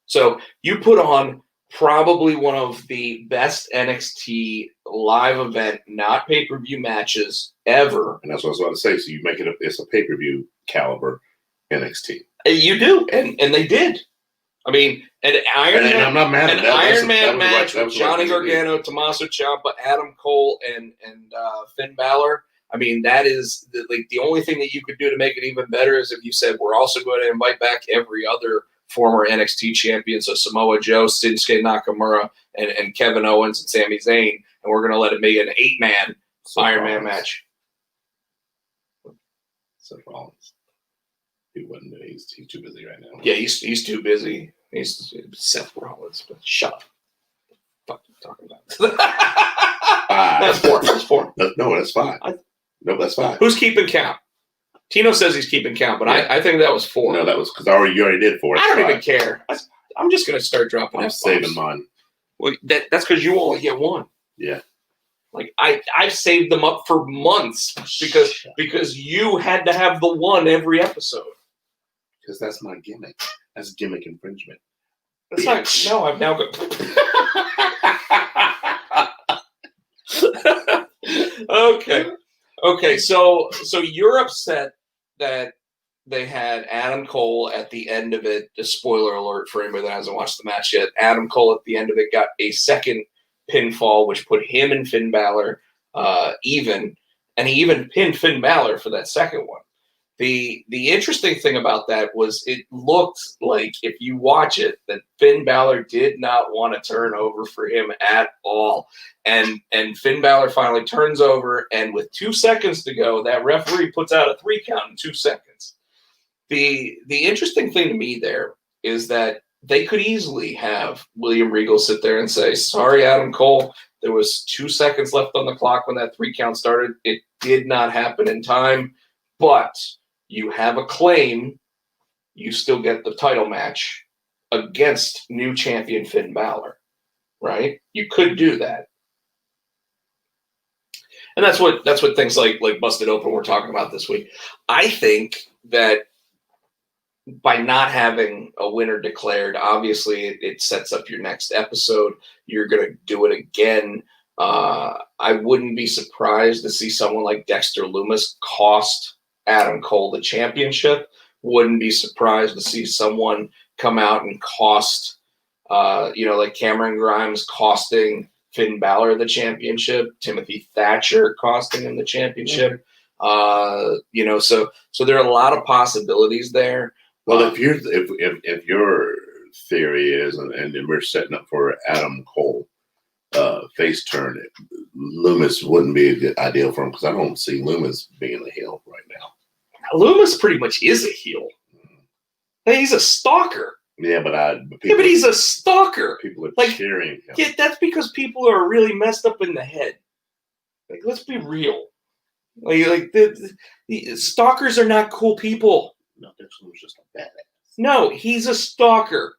So you put on probably one of the best NXT live event, not pay-per-view matches ever.
And that's what I was about to say. So you make it it's a pay-per-view caliber NXT.
You do, and they did. I mean, an Iron Man,
I'm not mad at that.
Iron Man match
right,
with Johnny Gargano, Tommaso Ciampa, Adam Cole, and Finn Balor. I mean, that is the only thing that you could do to make it even better is if you said we're also going to invite back every other former NXT champion, so Samoa Joe, Shinsuke Nakamura, and Kevin Owens and Sami Zayn, and we're going to let it be an 8-man Iron Man match.
Seth Rollins. He wasn't. He's too busy right now.
Yeah, he's too busy. He's Seth Rollins, but shut up. What the fuck are you talking about? That's four. That's four.
No, that's fine. No, that's fine.
Who's keeping count? Tino says he's keeping count, but yeah. I think that was 4.
No, that was because you already did 4.
I don't even care. I'm just going to start dropping.
I'm saving mine.
Well, that's because you only get 1.
Yeah.
Like I've saved them up for months because you had to have the 1 every episode.
Because that's my gimmick. That's gimmick infringement.
That's not. No, I've now got. Okay. So you're upset that they had Adam Cole at the end of it. A spoiler alert for anybody that hasn't watched the match yet. Adam Cole at the end of it got a second pinfall, which put him and Finn Balor even, and he even pinned Finn Balor for that second one. The interesting thing about that was it looked like, if you watch it, that Finn Balor did not want to turn over for him at all. And Finn Balor finally turns over, and with 2 seconds to go, that referee puts out a 3 count in 2 seconds. The interesting thing to me there is that they could easily have William Regal sit there and say, sorry, Adam Cole, there was 2 seconds left on the clock when that 3 count started. It did not happen in time, but you have a claim, you still get the title match against new champion Finn Balor, right? You could do that. And that's what things like Busted Open we're talking about this week. I think that by not having a winner declared, obviously it sets up your next episode. You're going to do it again. I wouldn't be surprised to see someone like Dexter Lumis cost Adam Cole the championship. Wouldn't be surprised to see someone come out and cost, like Cameron Grimes costing Finn Balor the championship, Timothy Thatcher costing him the championship. So there are a lot of possibilities there.
Well, if your theory is, and we're setting up for Adam Cole face turn, Lumis wouldn't be a good ideal for him because I don't see Lumis being a heel right now.
Lumis pretty much is a heel. He's a stalker.
Yeah, but
he's a stalker.
People are cheering him.
Yeah, that's because people are really messed up in the head. Like, let's be real. Like the stalkers are not cool people.
No, Dexter was just a badass.
No, he's a stalker.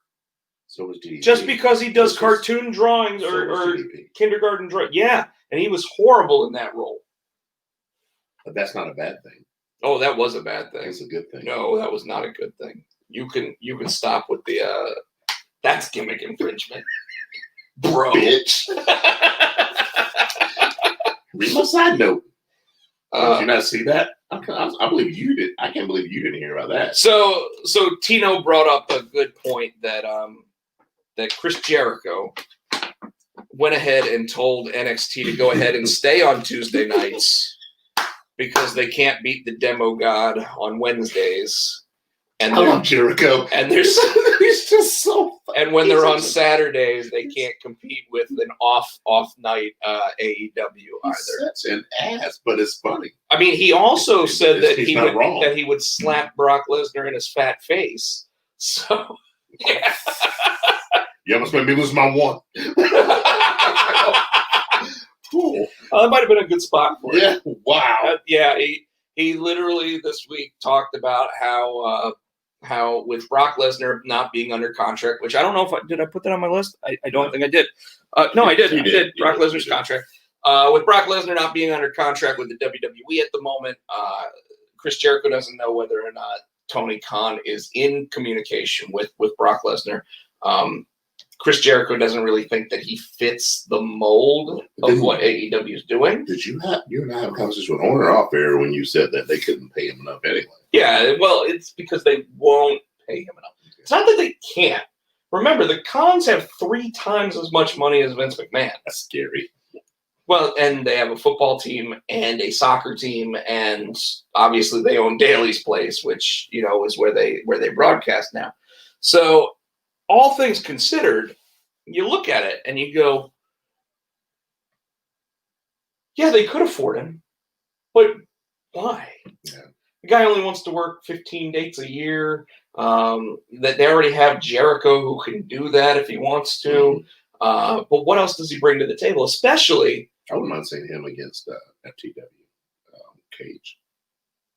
So was DDP.
Just because he does cartoon drawings or kindergarten drawings. Yeah, and he was horrible in that role.
But that's not a bad thing.
Oh, that was a bad thing.
It's a good thing.
No, that was not a good thing. You can stop with the that's gimmick infringement, bro.
Bitch. Read my side note. Did you not see that? I believe you did. I can't believe you didn't hear about that.
So Tino brought up a good point that that Chris Jericho went ahead and told NXT to go ahead and stay on Tuesday nights because they can't beat the Demo God on Wednesdays. And
I love Jericho.
And there's
he's just so funny.
And when they're on Saturdays, they can't compete with an off night AEW either.
That's an ass, but it's funny.
I mean, he also said that he would slap Brock Lesnar in his fat face. So yeah.
You almost made me lose my one.
That might have been a good spot for him.
Yeah. Wow.
He literally this week talked about how with Brock Lesnar not being under contract, which I don't know if did I put that on my list? I don't think I did. No, I did. I did. Brock Lesnar's contract. With Brock Lesnar not being under contract with the WWE at the moment, Chris Jericho doesn't know whether or not Tony Khan is in communication with Brock Lesnar. Chris Jericho doesn't really think that he fits the mold of what AEW is doing.
Did you and I have a conversation on or off air when you said that they couldn't pay him enough anyway?
Yeah, well, it's because they won't pay him enough. Okay. It's not that they can't. Remember, the Khans have 3 times as much money as Vince McMahon.
That's scary.
Well, and they have a football team and a soccer team, and obviously they own Daly's Place, which is where they broadcast now. So, all things considered, you look at it and you go, yeah, they could afford him, but why?
Yeah.
The guy only wants to work 15 dates a year. That they already have Jericho who can do that if he wants to. Mm-hmm. But what else does he bring to the table? Especially,
I wouldn't mind seeing him against FTW Cage.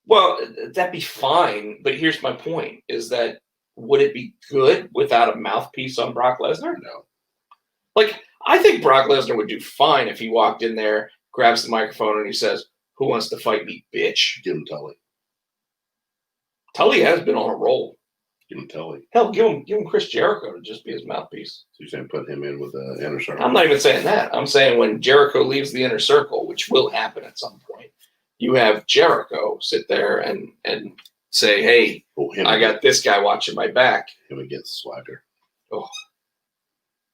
Well, that'd be fine. But here's my point: is that would it be good without a mouthpiece on Brock Lesnar?
No.
Like, I think Brock Lesnar would do fine if he walked in there, grabs the microphone, and he says, "Who wants to fight me, bitch?"
Give him Tully.
Tully has been on a roll.
Give him Tully.
Hell, give him Chris Jericho to just be his mouthpiece.
So you're saying put him in with the inner circle?
I'm not even saying that. I'm saying when Jericho leaves the inner circle, which will happen at some point, you have Jericho sit there and say, "Hey, I got this guy watching my back."
Him against Swagger.
Oh,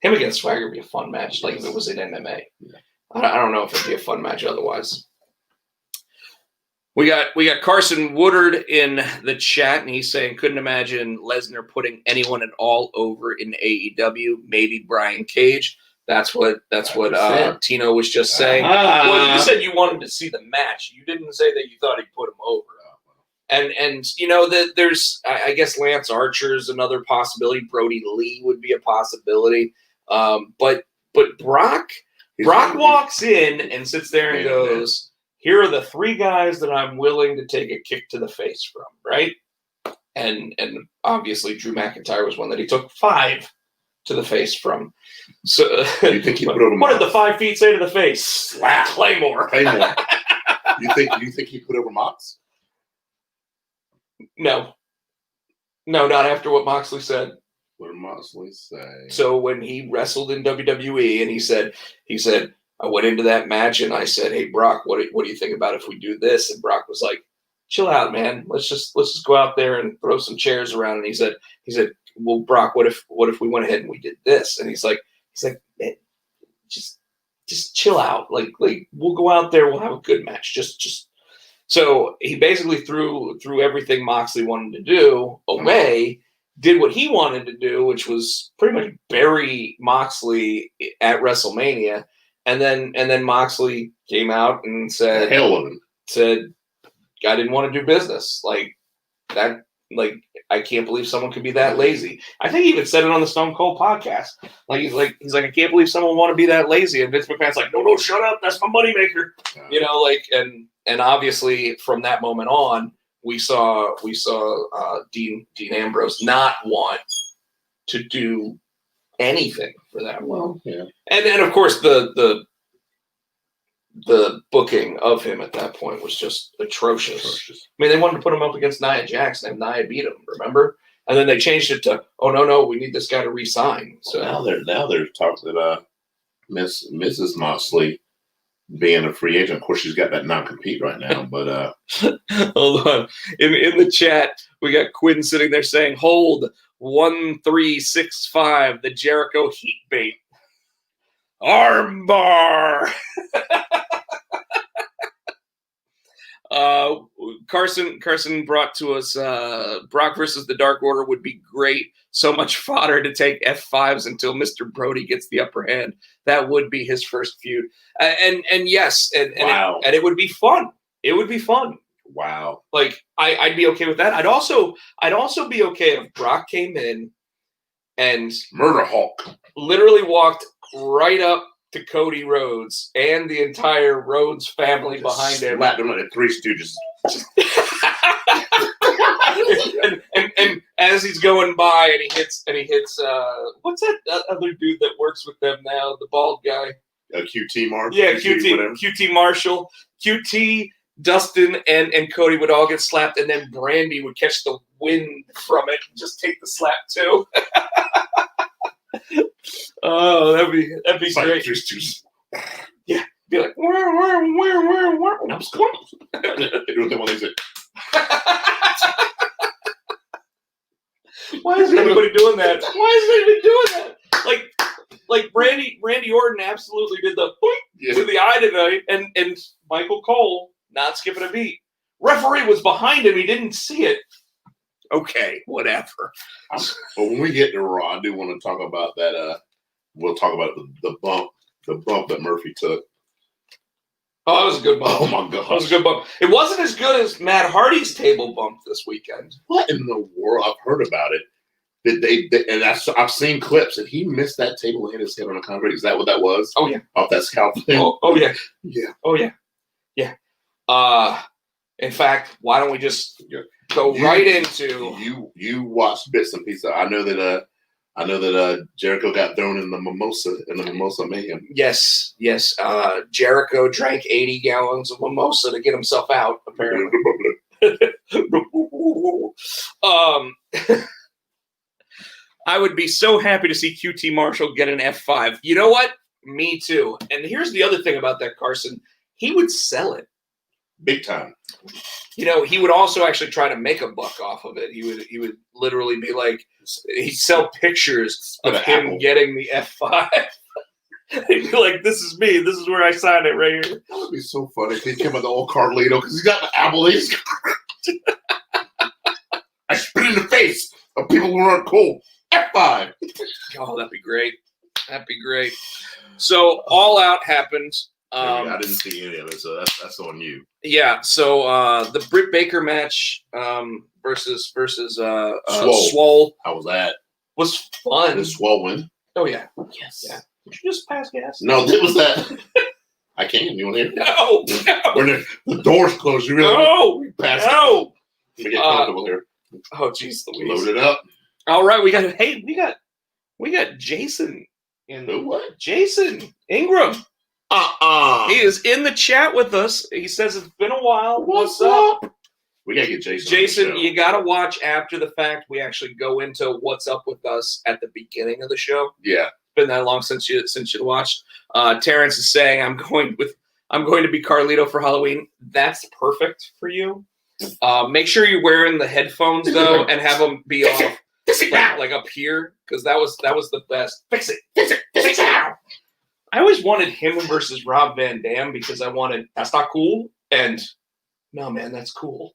him against Swagger would be a fun match, like if it was in MMA. Yeah. I don't know if it'd be a fun match otherwise. We got Carson Woodard in the chat, and he's saying, couldn't imagine Lesnar putting anyone at all over in AEW. Maybe Brian Cage. That's what Tino was just saying. Well, you said you wanted to see the match. You didn't say that you thought he'd put him over. And that there's, I guess, Lance Archer's another possibility. Brody Lee would be a possibility. But Brock walks in and sits there and goes, "Here are the 3 guys that I'm willing to take a kick to the face from," right? And obviously Drew McIntyre was one that he took 5 to the face from. So
you think he put over
what did the 5 feet say to the face? Slap Claymore.
You think he put over Mox?
No, not after what Moxley said.
What did Moxley say?
So when he wrestled in WWE and he said, I went into that match and I said, "Hey Brock, what do you think about if we do this?" And Brock was like, "Chill out, man. Let's just go out there and throw some chairs around." And he said, "Well, Brock, what if we went ahead and we did this?" And he's like, "Man, just chill out. Like we'll go out there, we'll have a good match. Just." So he basically threw everything Moxley wanted to do away, did what he wanted to do, which was pretty much bury Moxley at WrestleMania. And then Moxley came out and said,
"Hell of him."
Said, "I didn't want to do business like that. Like, I can't believe someone could be that lazy." I think he even said it on the Stone Cold podcast. He's like, "I can't believe someone would want to be that lazy." And Vince McMahon's like, "No, shut up. That's my moneymaker." And obviously from that moment on, we saw Dean Ambrose not want to do anything for that.
Well, yeah.
And of course the booking of him at that point was just atrocious. I mean, they wanted to put him up against Nia Jax, and Nia beat him, remember? And then they changed it to, "Oh no, we need this guy to resign." So
now they're talking about Mrs. Moxley being a free agent. Of course, she's got that non-compete right now, but
hold on. In the chat, we got Quinn sitting there saying, "Hold 1365, the Jericho heat bait. Armbar." Carson brought to us Brock versus the Dark Order would be great. So much fodder to take F5s until Mr. Brody gets the upper hand. That would be his first feud. And yes,
wow.
And it would be fun. It would be fun.
Wow.
Like I'd be okay with that. I'd also be okay if Brock came in and
Murder Hulk
literally walked right up to Cody Rhodes and the entire Rhodes family behind him.
Slapped him like the Three Stooges.
and as he's going by and he hits what's that other dude that works with them now, the bald guy?
QT Marshall.
Yeah, QT Marshall. QT Dustin and Cody would all get slapped, and then Brandy would catch the wind from it and just take the slap too. Oh, that'd be great. Yeah, be like, where? I'm squirrel.
They do it when they say.
Why is anybody doing that? Why is anybody doing that? Like Randy Orton absolutely did the boink to the eye tonight, and Michael Cole not skipping a beat. Referee was behind him; he didn't see it. Okay, whatever.
But when we get to Raw, I do want to talk about that. We'll talk about the bump that Murphy took.
Oh, that was a good bump.
Oh my god,
that was a good bump. It wasn't as good as Matt Hardy's table bump this weekend.
What in the world? I've heard about it. And I've seen clips, and he missed that table and hit his head on the concrete. Is that what that was?
Oh yeah.
Off that scalp thing.
Oh yeah.
Yeah.
Oh yeah. Yeah. In fact, why don't we just go right into
you watched bits and pieces. I know that Jericho got thrown in the mimosa mayhem.
Yes. Jericho drank 80 gallons of mimosa to get himself out, apparently. I would be so happy to see QT Marshall get an F5. You know what? Me too. And here's the other thing about that, Carson. He would sell it.
Big time.
You know, he would also actually try to make a buck off of it. He would literally be like, he'd sell pictures of him getting the F5. He'd be like, this is me. This is where I signed it right here.
That would be so funny if he came with the old Carlito because he's got the apple. I spit in the face of people who aren't cool. F5.
Oh, that'd be great. That'd be great. So All Out happened.
I didn't see any of it, so that's on you.
Yeah. So the Britt Baker match versus Swole.
How was that?
Was fun.
Did Swole win?
Oh yeah.
Yes.
Yeah. Did you just pass gas?
No, it was that. I can't. You want to hear?
No.
When the doors closed, you really pass.
No.
Let me get comfortable here.
Oh, jeez, Louise.
Load it up.
All right, we got Jason in
what?
Jason Ingram. He is in the chat with us. He says it's been a while. What's up?
We gotta get Jason.
Jason, you gotta watch after the fact. We actually go into what's up with us at the beginning of the show.
Yeah,
it's been that long since you watched. Terrence is saying I'm going to be Carlito for Halloween. That's perfect for you. Make sure you're wearing the headphones though, and have them be off. Like up here, because that was the best. Fix it now. I always wanted him versus Rob Van Dam because I wanted that's not cool, and no man, that's cool.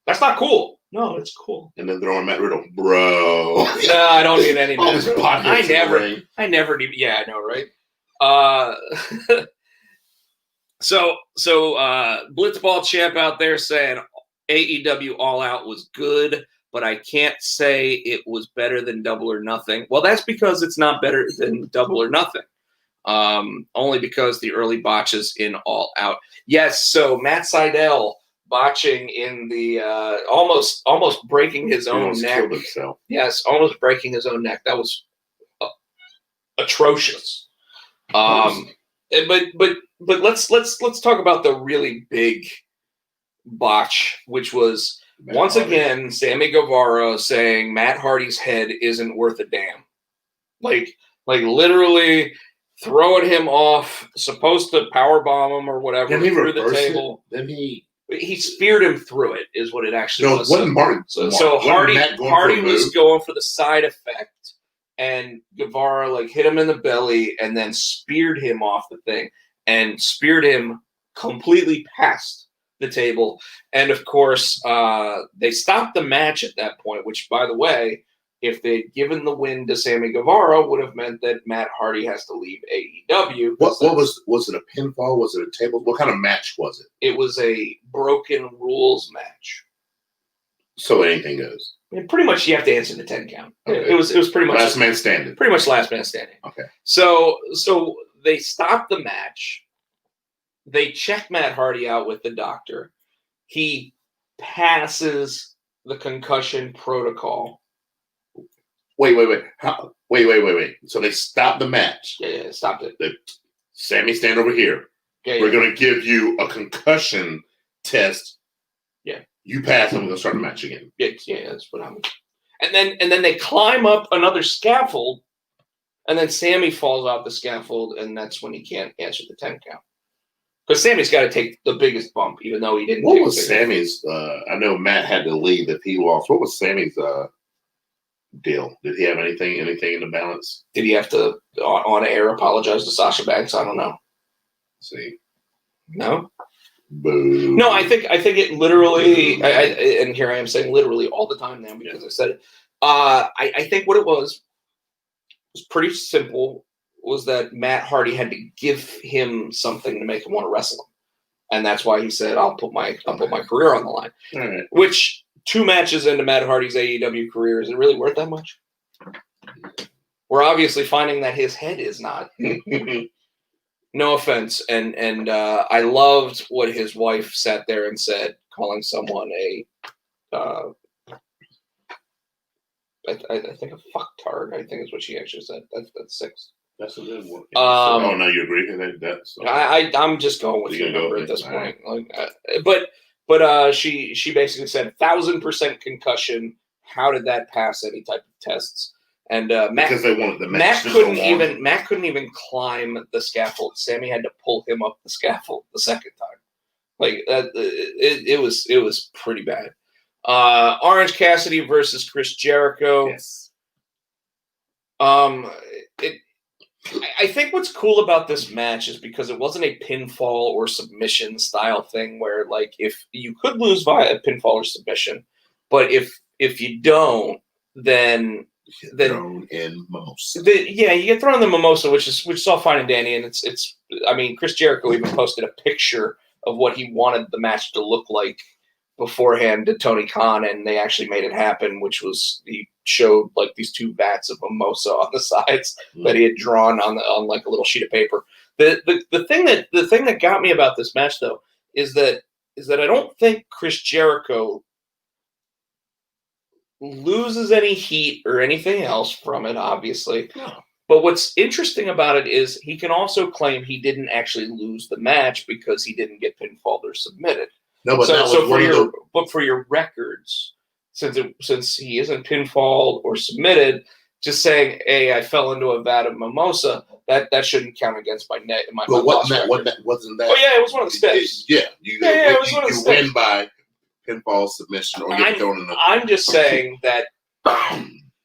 That's not cool. No, it's cool.
And then throwing Matt Riddle, bro.
No, I don't need any.
I
never need. Yeah, I know, right? So Blitzball champ out there saying AEW All Out was good, but I can't say it was better than Double or Nothing. Well, that's because it's not better than Double or Nothing. Only because the early botches in All Out. Yes, so Matt Sydal botching in the almost breaking his own neck. Yes, almost breaking his own neck. That was atrocious. But let's talk about the really big botch, which was once again Sammy Guevara saying Matt Hardy's head isn't worth a damn. Like literally throwing him off, supposed to powerbomb him or whatever through the table.
Then
he speared him through it, is what it actually was.
So
Hardy was going for the side effect, and Guevara hit him in the belly and then speared him off the thing and speared him completely past the table. And of course, they stopped the match at that point, which, by the way, if they'd given the win to Sammy Guevara, would have meant that Matt Hardy has to leave AEW.
What was it? A pinfall? Was it a table? What kind of match was it?
It was a broken rules match.
So anything goes.
I mean, pretty much, you have to answer the 10 count.
Okay.
It was pretty much
last man standing.
Pretty much last man standing.
Okay.
So they stopped the match. They check Matt Hardy out with the doctor. He passes the concussion protocol.
Wait. Wait. So they stopped the match.
Yeah, stopped it.
Sammy, stand over here.
Yeah,
We're going to give you a concussion test.
Yeah.
You pass, I'm gonna start the match again.
Yeah, that's what I'm. And then they climb up another scaffold, and then Sammy falls off the scaffold, and that's when he can't answer the 10 count. Because Sammy's got to take the biggest bump, even though he didn't.
What was Sammy's? I know Matt had to leave if he lost. What was Sammy's deal? Did he have anything in the balance?
Did he have to on air apologize to Sasha Banks? I don't know.
See,
no.
Boo.
No, I think it literally, and here I am saying literally all the time now because I said it. I think what it was pretty simple. Was that Matt Hardy had to give him something to make him want to wrestle him, and that's why he said, "I'll put my career on the line."
Right.
Which 2 matches into Matt Hardy's AEW career, is it really worth that much? We're obviously finding that his head is not. No offense, and I loved what his wife sat there and said, calling someone a. I think a fucktard. I think is what she actually said. That's 6.
That's a good one. Oh no, you agree with that? So.
I'm just going with your number at this point. But she basically said 1,000% concussion. How did that pass any type of tests? And
because they wanted the match.
Matt couldn't even climb the scaffold. Sammy had to pull him up the scaffold the second time. Like it was pretty bad. Orange Cassidy versus Chris Jericho.
Yes.
I think what's cool about this match is because it wasn't a pinfall or submission style thing where, like, if you could lose via a pinfall or submission, but if you don't, then
thrown in mimosa.
You get thrown in the mimosa, which is all fine and dandy, and it's. I mean, Chris Jericho even posted a picture of what he wanted the match to look like beforehand to Tony Khan, and they actually made it happen, which was he showed like these 2 vats of mimosa on the sides that he had drawn on like a little sheet of paper. The thing that got me about this match though is that I don't think Chris Jericho loses any heat or anything else from it, obviously.
No.
But what's interesting about it is he can also claim he didn't actually lose the match because he didn't get pinfalled or submitted.
No, but
for your records, since he isn't pinfalled or submitted, just saying, "Hey, I fell into a vat of mimosa," that shouldn't count against my net.
But wasn't that?
Oh yeah, it was one of the steps.
Yeah,
it was one of the steps.
You win by pinfall, submission, or get thrown in the.
I'm just saying that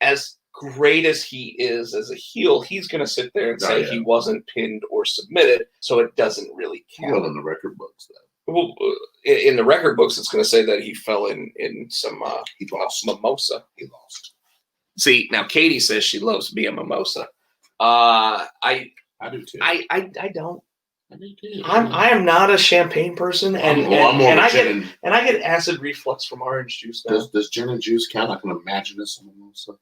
as great as he is as a heel, he's going to sit there and say he wasn't pinned or submitted, so it doesn't really count.
Well, in the record books, though.
Well, in the record books, it's going to say that he fell in some
he lost
mimosa.
He lost.
See, now Katie says she loves me a mimosa. I
do too.
I don't.
I do too.
I am not a champagne person, and I get acid reflux from orange juice now.
Does gin and juice count? I can imagine this a mimosa.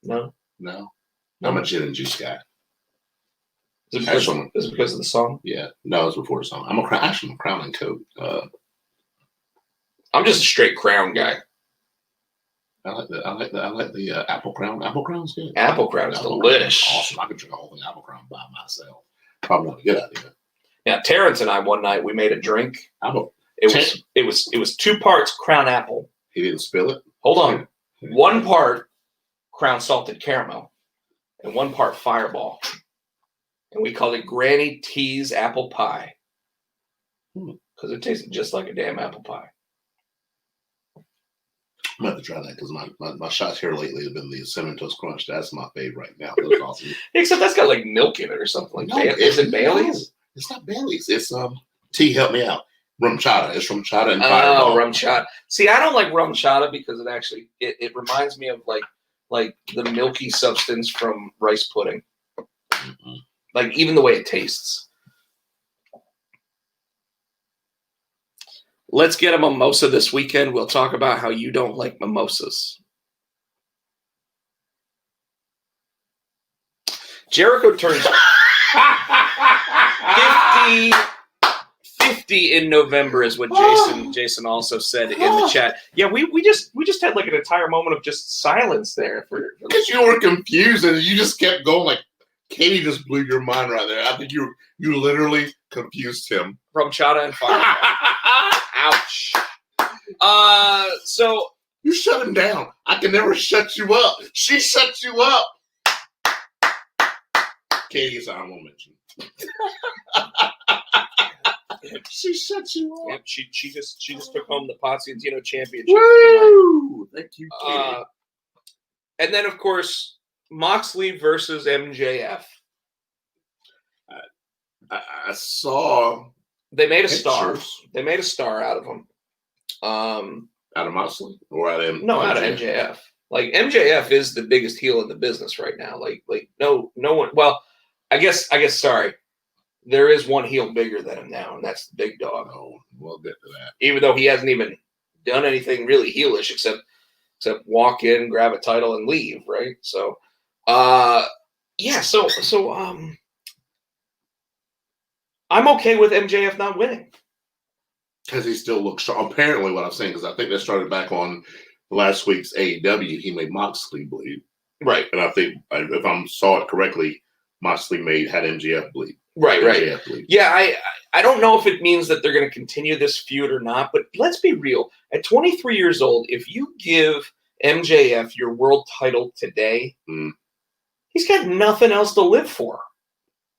No.
I'm a gin and juice guy.
Is it because of the song?
Yeah. No, it's before the song. I'm a Crown and Coke.
I'm just a straight Crown guy.
I like the Apple Crown. Apple Crown's good.
Apple Crown is delicious.
Awesome. I could drink a whole thing of Apple Crown by myself. Probably not a good idea.
Yeah, Terrence and I one night we made a drink. It was 2 parts Crown Apple.
He didn't spill it.
Hold on. 1 part Crown Salted Caramel and 1 part Fireball. And we called it Granny T's Apple Pie. Because it tasted just like a damn apple pie.
I'm going to have to try that because my shots here lately have been the Cinnamon Toast Crunch. That's my fave right now. Those are awesome.
Except that's got like milk in it or something. Is it Bailey's?
It's not Bailey's. It's T, help me out. Rum chata. It's rum chata and Fireball.
Oh, rum chata. See, I don't like rum chata because it actually it reminds me of like the milky substance from rice pudding. Mm-hmm. Like, even the way it tastes. Let's get a mimosa this weekend. We'll talk about how you don't like mimosas. Jericho turns 50 in November is what Jason also said in the chat. Yeah, we just had like an entire moment of just silence there.
Because you were confused and you just kept going like, Katie just blew your mind right there. I think you literally confused him.
Rum chata and fire. Ouch. So
You shut him down. I can never shut you up. She shuts you up. Katie's I won't mention. She shuts you up.
yep, she just took home the Potsy and Tino championship.
Woo! Thank you, Katie.
And then of course Moxley versus MJF.
I saw
They made a star.
pictures.
They made a star out of him.
Out of Moxley or out of
No, out of MJF. Like MJF is the biggest heel in the business right now. Like no one. Well, I guess. Sorry, there is one heel bigger than him now, and that's the Big Dog.
Oh, we'll get to that.
Even though he hasn't even done anything really heelish except walk in, grab a title, and leave. Right. So, yeah. So I'm okay with MJF not winning.
Because he still looks strong. Apparently, what I'm saying, because I think that started back on last week's AEW, he made Moxley bleed.
Right.
And I think, if I saw it correctly, Moxley had MJF bleed.
Right.
MJF bleed.
Yeah, I don't know if it means that they're going to continue this feud or not, but let's be real. At 23 years old, if you give MJF your world title today, he's got nothing else to live for.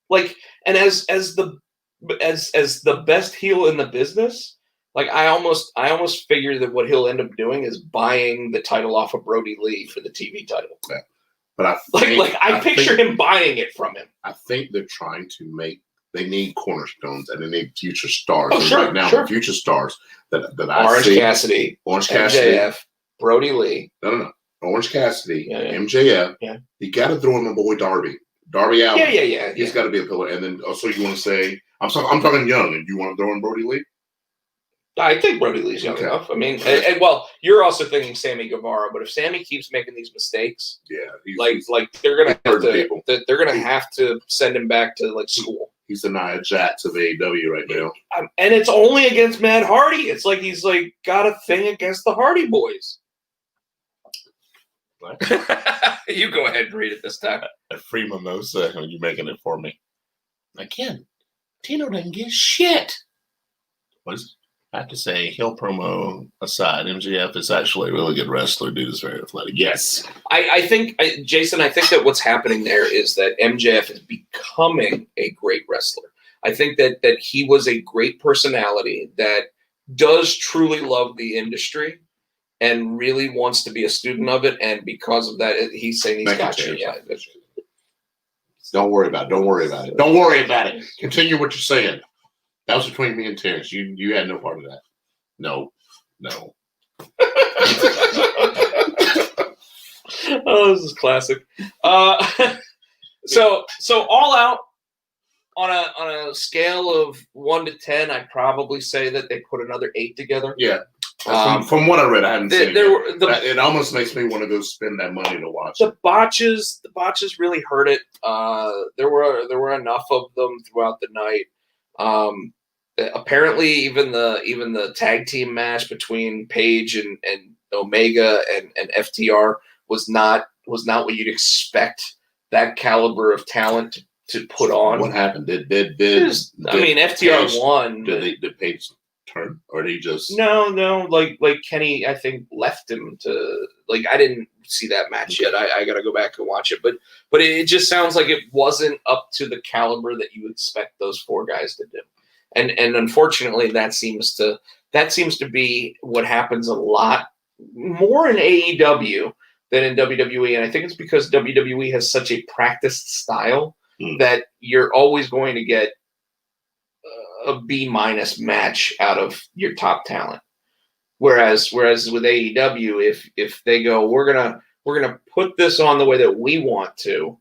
Like, and as the best heel in the business, like I almost figure that what he'll end up doing is buying the title off of Brody Lee for the TV title.
Yeah. But I
picture him buying it from him.
I think they're trying to they need cornerstones and they need future stars.
Oh, sure,
right now,
sure.
The future stars that I
Orange
see.
Cassidy,
Orange Cassidy.
MJF, Brody Lee.
No. Orange Cassidy,
Yeah.
MJF.
Yeah.
You got to throw in my boy Darby Allin.
Yeah.
He's got to be a pillar. And then also you want to say, I'm talking young, and you want to throw in Brody Lee?
I think Brody Lee's young enough. I mean, and well, you're also thinking Sammy Guevara, but if Sammy keeps making these mistakes, like they're gonna have to send him back to like school.
He's the Nia Jax of AEW right now,
and it's only against Matt Hardy. It's like he's like got a thing against the Hardy Boys.
What?
You go ahead and read it this time.
A free mimosa, and you making it for me. Again, Tino didn't get shit. What is it? I have to say, heel promo aside, MJF is actually a really good wrestler. Dude is very athletic. Yes.
I think, Jason, I think that what's happening there is that MJF is becoming a great wrestler. I think that he was a great personality that does truly love the industry and really wants to be a student of it. And because of that, he's saying he's got you. Yeah.
Don't worry about it. Don't worry about it. Don't worry about it. Continue what you're saying. That was between me and Terrence. You had no part of that. No.
Oh, this is classic. So All Out on a scale of 1 to 10, I'd probably say that they put another 8 together.
Yeah. From what I read, I haven't seen it. It almost makes me want to go spend that money to watch.
The botches really hurt it. There were enough of them throughout the night. Apparently, even the tag team match between Paige and Omega and FTR was not what you'd expect that caliber of talent to put on.
What happened? Did
FTR
Paige,
won.
Did Paige turn, or did he just?
No. Like Kenny, I think left him to. Like I didn't see that match yet. I got to go back and watch it. But it just sounds like it wasn't up to the caliber that you expect those four guys to do. And unfortunately, that seems to be what happens a lot more in AEW than in WWE. And I think it's because WWE has such a practiced style that you're always going to get a B- match out of your top talent. Whereas with AEW, if they go, we're gonna put this on the way that we want to,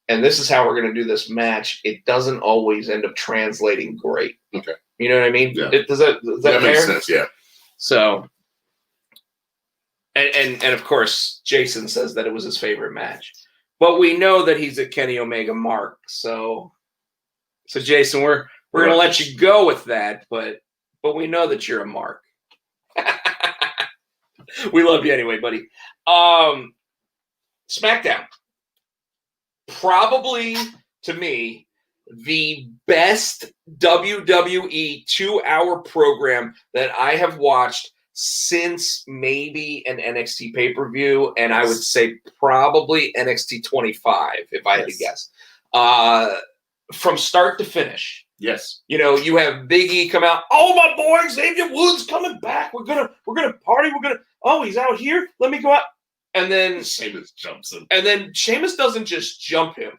and this is how we're going to do this match, it doesn't always end up translating great.
Okay.
You know what I mean?
Yeah.
Does that
makes sense, yeah.
So, and of course, Jason says that it was his favorite match. But we know that he's a Kenny Omega mark. So Jason, we're going to let you go with that, but we know that you're a mark. We love you anyway, buddy. SmackDown. Probably, to me, the best WWE 2-hour program that I have watched since maybe an NXT pay-per-view, and I would say probably NXT 25, if I had to guess. From start to finish.
Yes.
You know, you have Big E come out. Oh, my boy, Xavier Woods coming bak. We're gonna party. Oh, he's out here. Let me go out. And then
Sheamus jumps him.
And then Sheamus doesn't just jump him.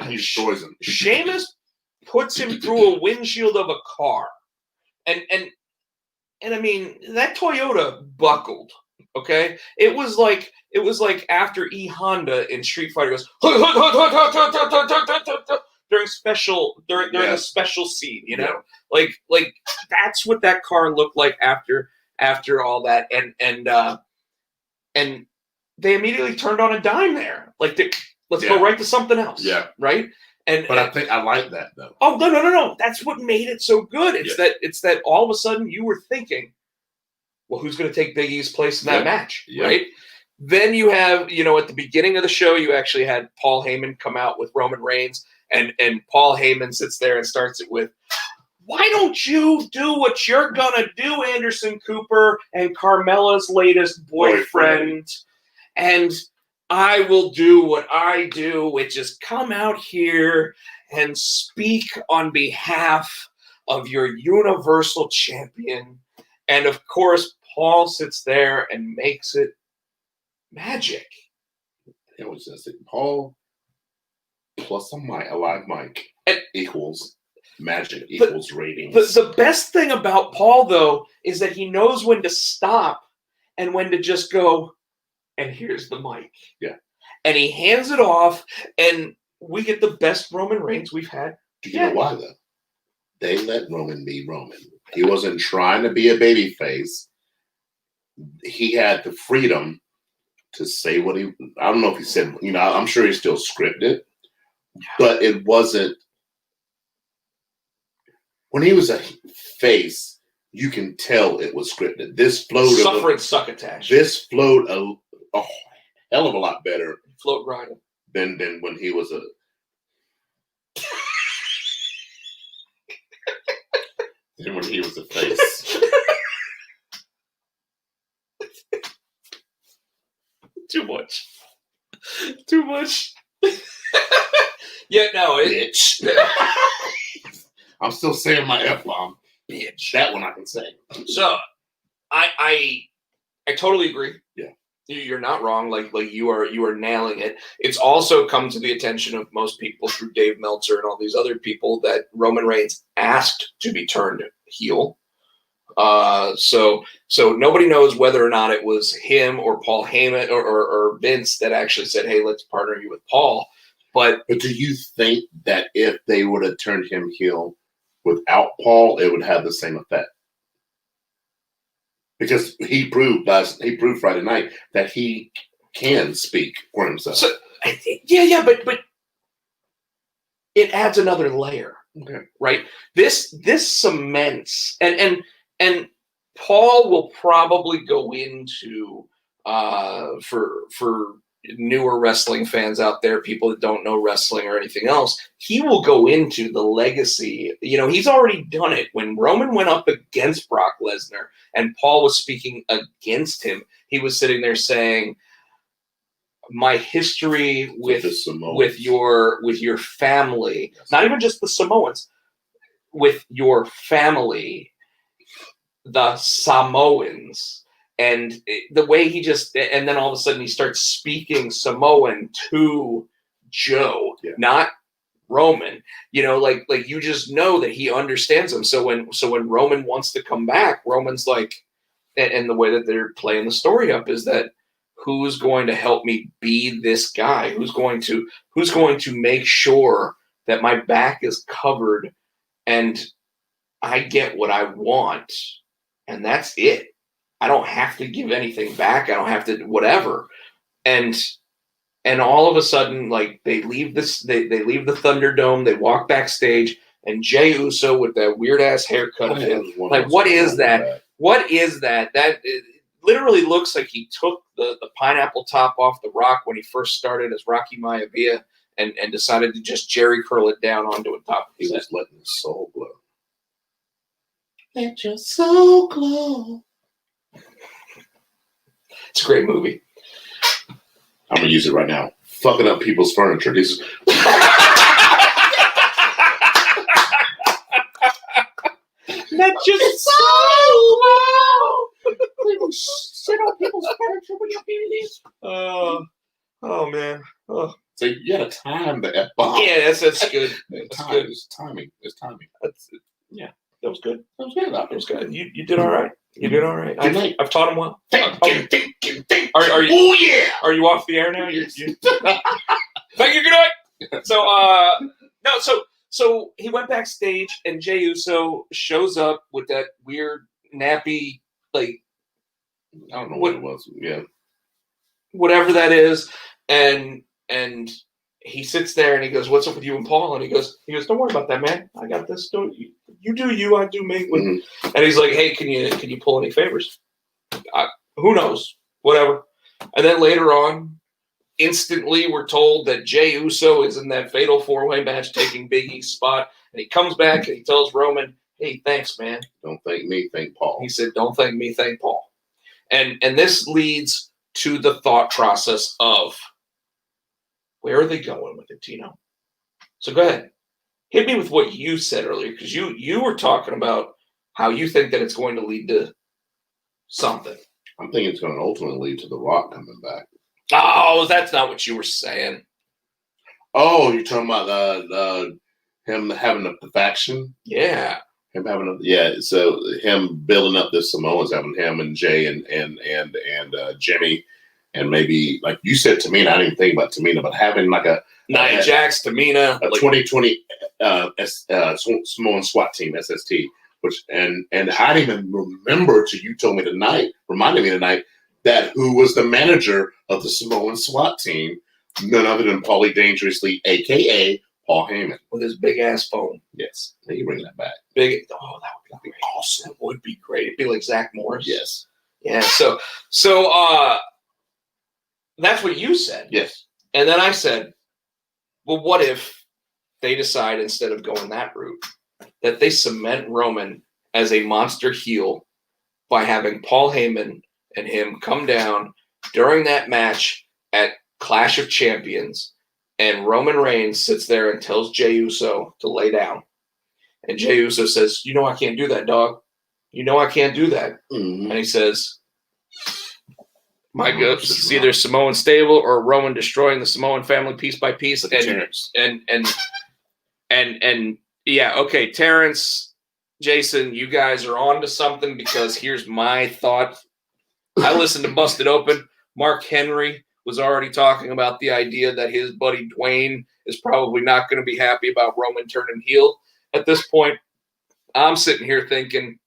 He destroys him.
Sheamus puts him through a windshield of a car. And I mean, that Toyota buckled. Okay? It was like after E Honda in Street Fighter goes during a special scene, you know? Yeah. Like that's what that car looked like after all that. And they immediately turned on a dime there. Like, let's go right to something else. Yeah. Right?
But I think I like that, though.
Oh, no. That's what made it so good. It's that all of a sudden you were thinking, well, who's going to take Big E's place in that match? Yeah. Right? Then you have, you know, at the beginning of the show, you actually had Paul Heyman come out with Roman Reigns, and Paul Heyman sits there and starts it with, why don't you do what you're going to do, Anderson Cooper and Carmella's latest boyfriend? And I will do what I do, which is come out here and speak on behalf of your Universal Champion. And, of course, Paul sits there and makes it magic.
It was just Paul plus a live mic equals magic, equals ratings.
The best thing about Paul, though, is that he knows when to stop and when to just go, and here's the mic.
Yeah.
And he hands it off, and we get the best Roman Reigns we've had.
Do you know why, though? They let Roman be Roman. He wasn't trying to be a babyface. He had the freedom to say what I don't know if he said, you know, I'm sure he's still scripted, but it wasn't. When he was a face, you can tell it was scripted. This flowed.
Suffer and succotash.
This flowed a hell of a lot better.
Float riding.
Than when he was a. than when he was a face.
Too much. Yeah, no,
bitch. I'm still saying my F-bomb.
Bitch.
That one I can say.
So, I totally agree.
Yeah.
You're not wrong. Like you are nailing it. It's also come to the attention of most people through Dave Meltzer and all these other people that Roman Reigns asked to be turned heel. So nobody knows whether or not it was him or Paul Heyman or Vince that actually said, hey, let's partner you with Paul. But
do you think that if they would have turned him heel without Paul, it would have the same effect? Because he proved Friday night that he can speak for himself.
So, yeah, but it adds another layer.
Okay.
Right? This cements and Paul will probably go into for newer wrestling fans out there, people that don't know wrestling or anything else, he will go into the legacy. You know, he's already done it. When Roman went up against Brock Lesnar and Paul was speaking against him, he was sitting there saying, my history with your family, not even just the Samoans, with your family, the Samoans. And the way he and then all of a sudden he starts speaking Samoan to Joe, not Roman. You know, like you just know that he understands him. So when Roman wants to come back, Roman's like, and the way that they're playing the story up is that who's going to help me be this guy? Who's going to make sure that my back is covered and I get what I want, and that's it. I don't have to give anything back. I don't have to whatever. And all of a sudden, like they leave the Thunderdome, they walk backstage, and Jey Uso with that weird ass haircut of him. Like, what is that? What is that? That it literally looks like he took the pineapple top off The Rock when he first started as Rocky Maivia and decided to just Jerry curl it down onto the top of his head.
He was letting his soul glow. Let your soul glow.
It's a great movie.
I'm gonna use it right now. Fucking up people's furniture. This is.
That just so wow. Sit on people's furniture when you're doing this. Oh man. Oh.
So you gotta time the F-bomb.
Yeah, that's good. That's good.
It's timing.
Yeah, that was good.
That was good.
That was good. You did all right. You did all right.
Good night.
I've taught him well.
Thinking.
Are you?
Oh yeah.
Are you off the air now? You Thank you. Good night. So no. So he went backstage and Jey Uso shows up with that weird nappy like
I don't know what it was. Yeah.
Whatever that is, and he sits there and he goes, "What's up with you and Paul?" And he goes, "Don't worry about that, man. I got this. You do you, I do me."
Mm-hmm.
And he's like, "Hey, can you pull any favors?" Who knows? Whatever. And then later on, instantly we're told that Jey Uso is in that fatal 4-way match taking Big E's spot, and he comes back and he tells Roman, "Hey, thanks, man.
Don't thank me, thank Paul."
He said, "Don't thank me, thank Paul." And this leads to the thought process of where are they going with it, Tino? So go ahead. Hit me with what you said earlier, because you were talking about how you think that it's going to lead to something.
I'm thinking it's going to ultimately lead to The Rock coming back.
Oh, that's not what you were saying.
Oh, you're talking about him having the faction?
Yeah.
So him building up the Samoans, having him and Jay and Jimmy, and maybe like you said, Tamina. I didn't think about Tamina, but having like a
Nia Jax, Tamina,
a 2020 Samoan SWAT team, SST, which and I didn't even remember till you told me tonight, reminded me tonight that who was the manager of the Samoan SWAT team, none other than Paulie Dangerously, aka Paul Heyman,
with his big ass phone.
Yes, now you bring that back.
Big. Oh, that would be great. Awesome. That would be great. It'd be like Zach Morris.
Yes.
Yeah. So that's what you said.
Yes.
And then I said, well, what if they decide instead of going that route that they cement Roman as a monster heel by having Paul Heyman and him come down during that match at Clash of Champions, and Roman Reigns sits there and tells Jey Uso to lay down. And Jey Uso says, "You know I can't do that, dog. You know I can't do that."
Mm-hmm.
And he says, "My goodness, it's either Samoan stable or Roman destroying the Samoan family piece by piece." And yeah, okay, Terrence, Jason, you guys are on to something, because here's my thought. I listened to Busted Open. Mark Henry was already talking about the idea that his buddy Dwayne is probably not going to be happy about Roman turning heel. At this point, I'm sitting here thinking.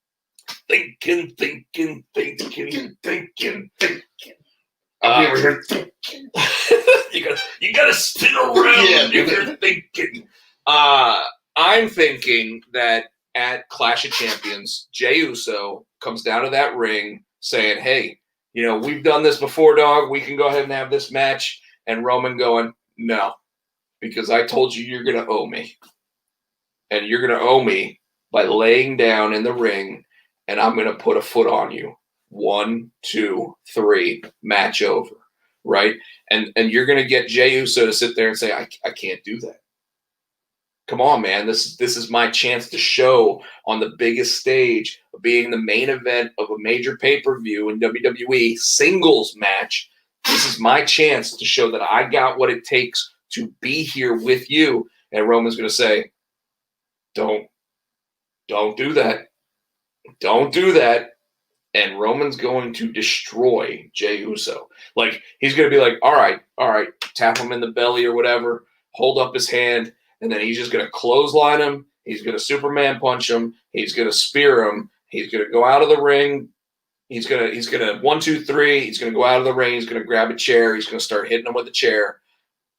You gotta spin around.
Yeah,
You're thinking. I'm thinking that at Clash of Champions, Jey Uso comes down to that ring saying, "Hey, we've done this before, dog. We can go ahead and have this match." And Roman going, "No, because I told you you're gonna owe me, and you're gonna owe me by laying down in the ring, and I'm gonna put a foot on you. 1, 2, 3, match over." Right? And you're gonna get Jey Uso to sit there and say, I can't do that. Come on, man. This is my chance to show on the biggest stage, of being the main event of a major pay-per-view in WWE singles match. This is my chance to show that I got what it takes to be here with you. And Roman's gonna say, Don't do that. Don't do that. And Roman's going to destroy Jey Uso. Like, he's going to be like, all right, tap him in the belly or whatever, hold up his hand, and then he's just going to clothesline him. He's going to Superman punch him. He's going to spear him. He's going to go out of the ring. He's going to 1, 2, 3. He's going to go out of the ring. He's going to grab a chair. He's going to start hitting him with the chair.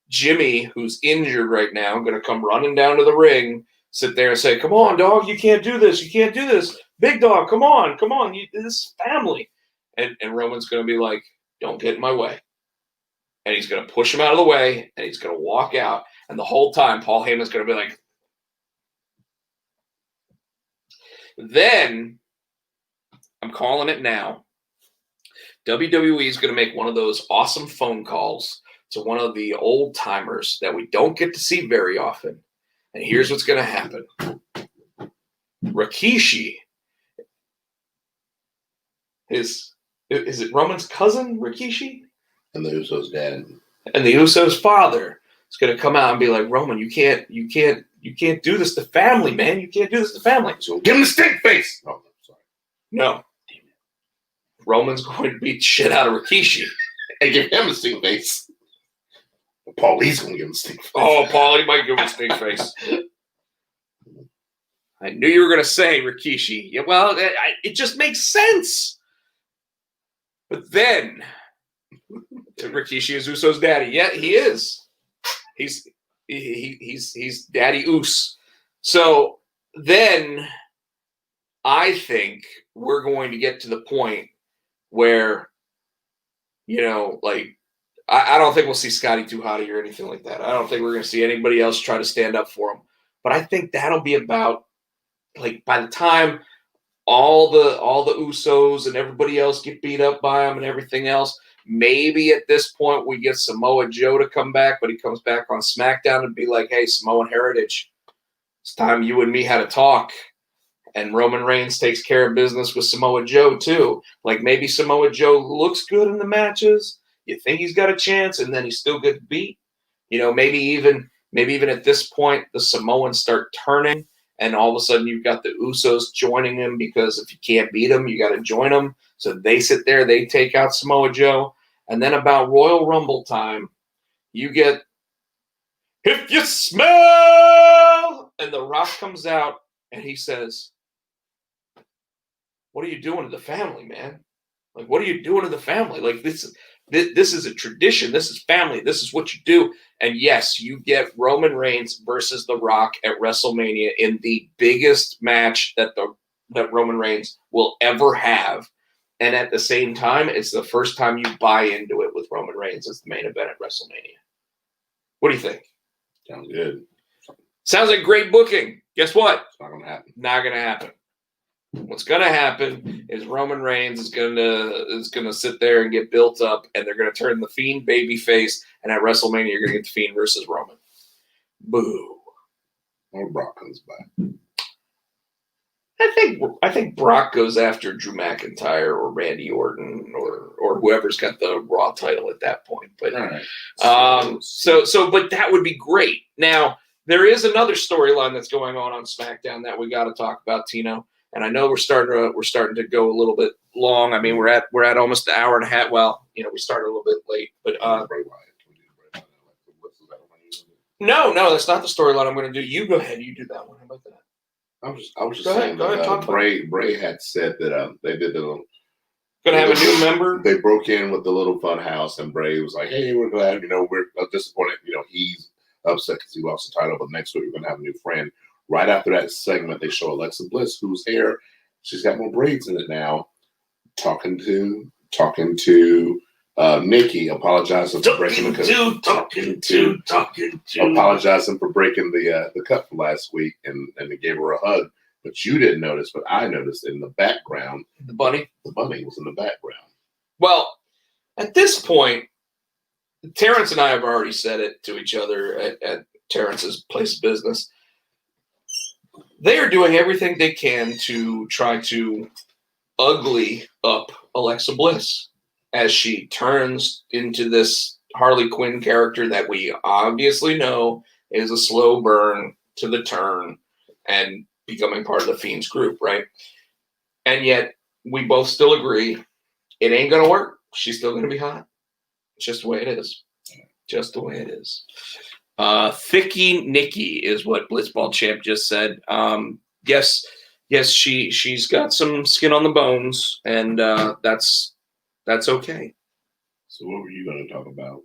Jimmy, who's injured right now, going to come running down to the ring, sit there and say, "Come on, dog, you can't do this. You can't do this. Big dog, come on. This is family." And Roman's going to be like, "Don't get in my way." And he's going to push him out of the way, and he's going to walk out. And the whole time, Paul Heyman's going to be like. Then, I'm calling it now, WWE is going to make one of those awesome phone calls to one of the old timers that we don't get to see very often. And here's what's going to happen. Rikishi is it Roman's cousin, Rikishi?
And the Usos' dad.
And the Usos' father is going to come out and be like, Roman, you can't do this to family, man. You can't do this to family.
So give him the stink face. Oh, sorry.
No. Roman's going to beat shit out of Rikishi.
And give him the stink face. Paulie's going to give him the stink face.
Oh, Paulie might give him a stink face. I knew you were going to say Rikishi. Yeah, well, it just makes sense. But then, Rikishi is Uso's daddy. Yeah, he is. He's Daddy Us. So then, I think we're going to get to the point where, I don't think we'll see Scotty Too Hotty or anything like that. I don't think we're going to see anybody else try to stand up for him. But I think that'll be about, by the time all the Usos and everybody else get beat up by him and everything else, maybe at this point we get Samoa Joe to come back, but he comes back on SmackDown and be like, hey, Samoan Heritage, it's time you and me had a talk. And Roman Reigns takes care of business with Samoa Joe too. Maybe Samoa Joe looks good in the matches. You think he's got a chance, and then he still gets beat. Maybe even at this point the Samoans start turning, and all of a sudden you've got the Usos joining him because if you can't beat him, you got to join them. So they sit there, they take out Samoa Joe, and then about Royal Rumble time, you get "If you smell," and The Rock comes out and he says, "What are you doing to the family, man? What are you doing to the family? This is a tradition. This is family. This is what you do." And yes, you get Roman Reigns versus The Rock at WrestleMania in the biggest match that Roman Reigns will ever have. And at the same time, it's the first time you buy into it with Roman Reigns as the main event at WrestleMania. What do you think?
Sounds good.
Sounds like great booking. Guess what?
It's not going to happen.
Not going to happen. What's going to happen is Roman Reigns is going to sit there and get built up, and they're going to turn the Fiend babyface, and at WrestleMania you're going to get the Fiend versus Roman. Boo.
Or Brock comes back.
I think Brock goes after Drew McIntyre or Randy Orton or whoever's got the Raw title at that point. But
all right.
But that would be great. Now there is another storyline that's going on SmackDown that we got to talk about, Tino. And I know we're starting to go a little bit long. I mean, we're at almost an hour and a half. Well, we started a little bit late, but no, that's not the storyline I'm going to do. You go ahead. You do that one. How about that?
I was just saying.
Go ahead.
Bray had said that they did the.
Going to have a new member.
They broke in with the little fun house, and Bray was like, "Hey, we're glad. We're disappointed. He's upset because he lost the title, but next week we're going to have a new friend." Right after that segment, they show Alexa Bliss, whose hair, she's got more braids in it now, talking to Nikki, apologizing for breaking apologizing for breaking the cut from last week, and they gave her a hug. But you didn't notice, but I noticed in the background,
the bunny
was in the background.
Well, at this point, Terrence and I have already said it to each other at Terrence's place of business. They are doing everything they can to try to ugly up Alexa Bliss as she turns into this Harley Quinn character that we obviously know is a slow burn to the turn and becoming part of the Fiend's group, right? And yet we both still agree it ain't going to work. She's still going to be hot. It's just the way it is. Just the way it is. Thicky Nikki is what Blitzball Champ just said. Yes, she's got some skin on the bones, and that's okay.
So what were you going to talk about?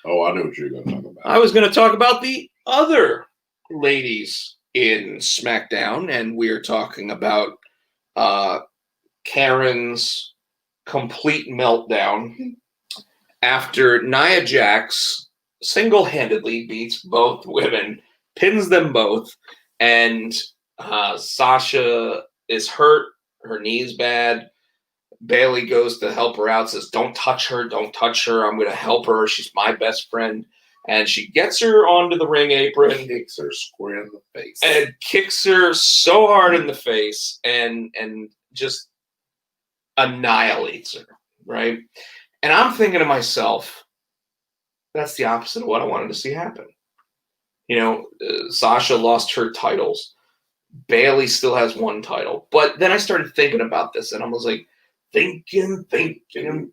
Oh, I know what you're going to talk about.
I was going to talk about the other ladies in SmackDown, and we are talking about Karen's complete meltdown after Nia Jax single-handedly beats both women, pins them both, and Sasha is hurt. Her knee's bad. Bailey goes to help her out, says, don't touch her, don't touch her. I'm going to help her. She's my best friend. And she gets her onto the ring apron.
Kicks her square in the face.
And kicks her so hard in the face and just annihilates her, right? And I'm thinking to myself, that's the opposite of what I wanted to see happen. Sasha lost her titles. Bailey still has one title. But then I started thinking about this, and I was like, thinking. And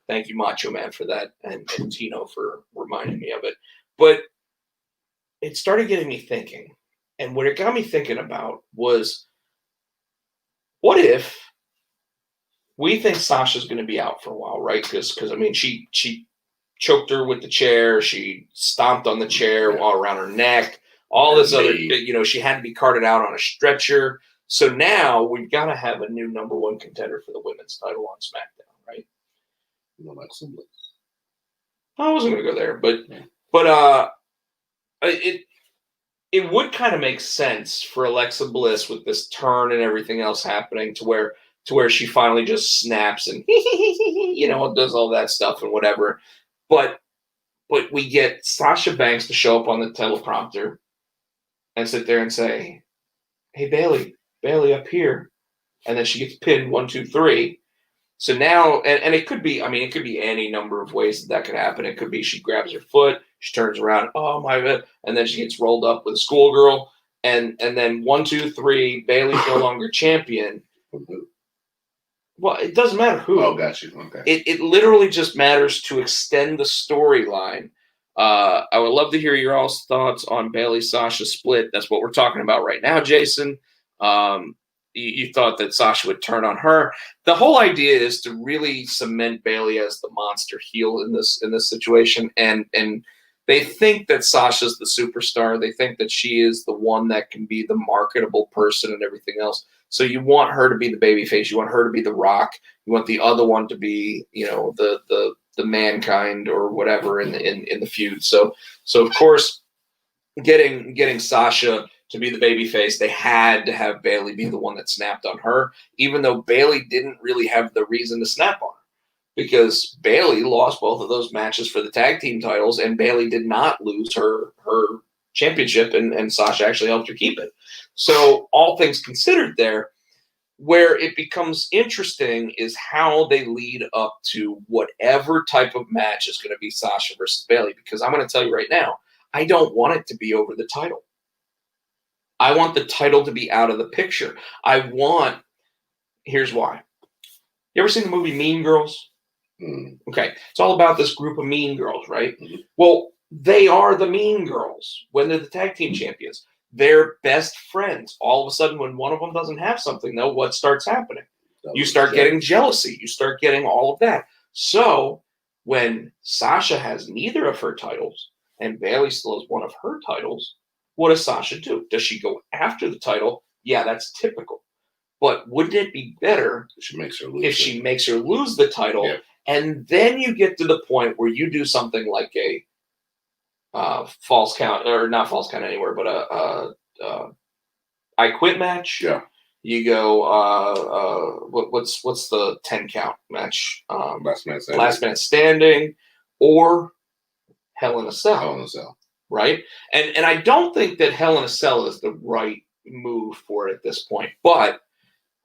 thank you, Macho Man, for that, and Tino for reminding me of it. But it started getting me thinking. And what it got me thinking about was, what if we think Sasha's going to be out for a while, right? Because I mean, she choked her with the chair. She stomped on the chair all around her neck. All this other, she had to be carted out on a stretcher. So now we've got to have a new number one contender for the women's title on SmackDown, right?
Alexa Bliss.
I wasn't going to go there, but it would kind of make sense for Alexa Bliss with this turn and everything else happening to where she finally just snaps and does all that stuff and whatever. But we get Sasha Banks to show up on the teleprompter and sit there and say, hey, Bailey up here. And then she gets pinned 1, 2, 3. So now, and it could be, it could be any number of ways that could happen. It could be she grabs her foot, she turns around, oh my God, and then she gets rolled up with a schoolgirl. And then 1, 2, 3, Bailey's no longer champion. Well, it doesn't matter who.
Oh, got you. Okay.
It literally just matters to extend the storyline. I would love to hear your all's thoughts on Bailey-Sasha split. That's what we're talking about right now, Jason. You thought that Sasha would turn on her. The whole idea is to really cement Bailey as the monster heel in this situation, and they think that Sasha's the superstar. They think that she is the one that can be the marketable person and everything else. So you want her to be the babyface. You want her to be the Rock. You want the other one to be, the Mankind or whatever in the feud. So of course, getting Sasha to be the babyface, they had to have Bailey be the one that snapped on her, even though Bailey didn't really have the reason to snap on her, because Bailey lost both of those matches for the tag team titles, and Bailey did not lose her championship, and Sasha actually helped her keep it. So all things considered there, where it becomes interesting is how they lead up to whatever type of match is going to be Sasha versus Bailey, because I'm going to tell you right now, I don't want it to be over the title. I want the title to be out of the picture. Here's why. You ever seen the movie Mean Girls? Okay. It's all about this group of mean girls, right? Mm-hmm. Well, they are the mean girls when they're the tag team champions. They're best friends. All of a sudden, when one of them doesn't have something, though, what starts happening? You start getting jealousy. You start getting all of that. So when Sasha has neither of her titles and Bailey still has one of her titles, what does Sasha do? Does she go after the title? Yeah, that's typical. But wouldn't it be better if she makes her lose the title, yeah, and then you get to the point where you do something like a false count, or not false count anywhere, but I quit match.
Yeah.
You go, what's the 10 count match? Last man standing, or Hell in a Cell.
Hell in a Cell.
Right? And I don't think that Hell in a Cell is the right move for it at this point. But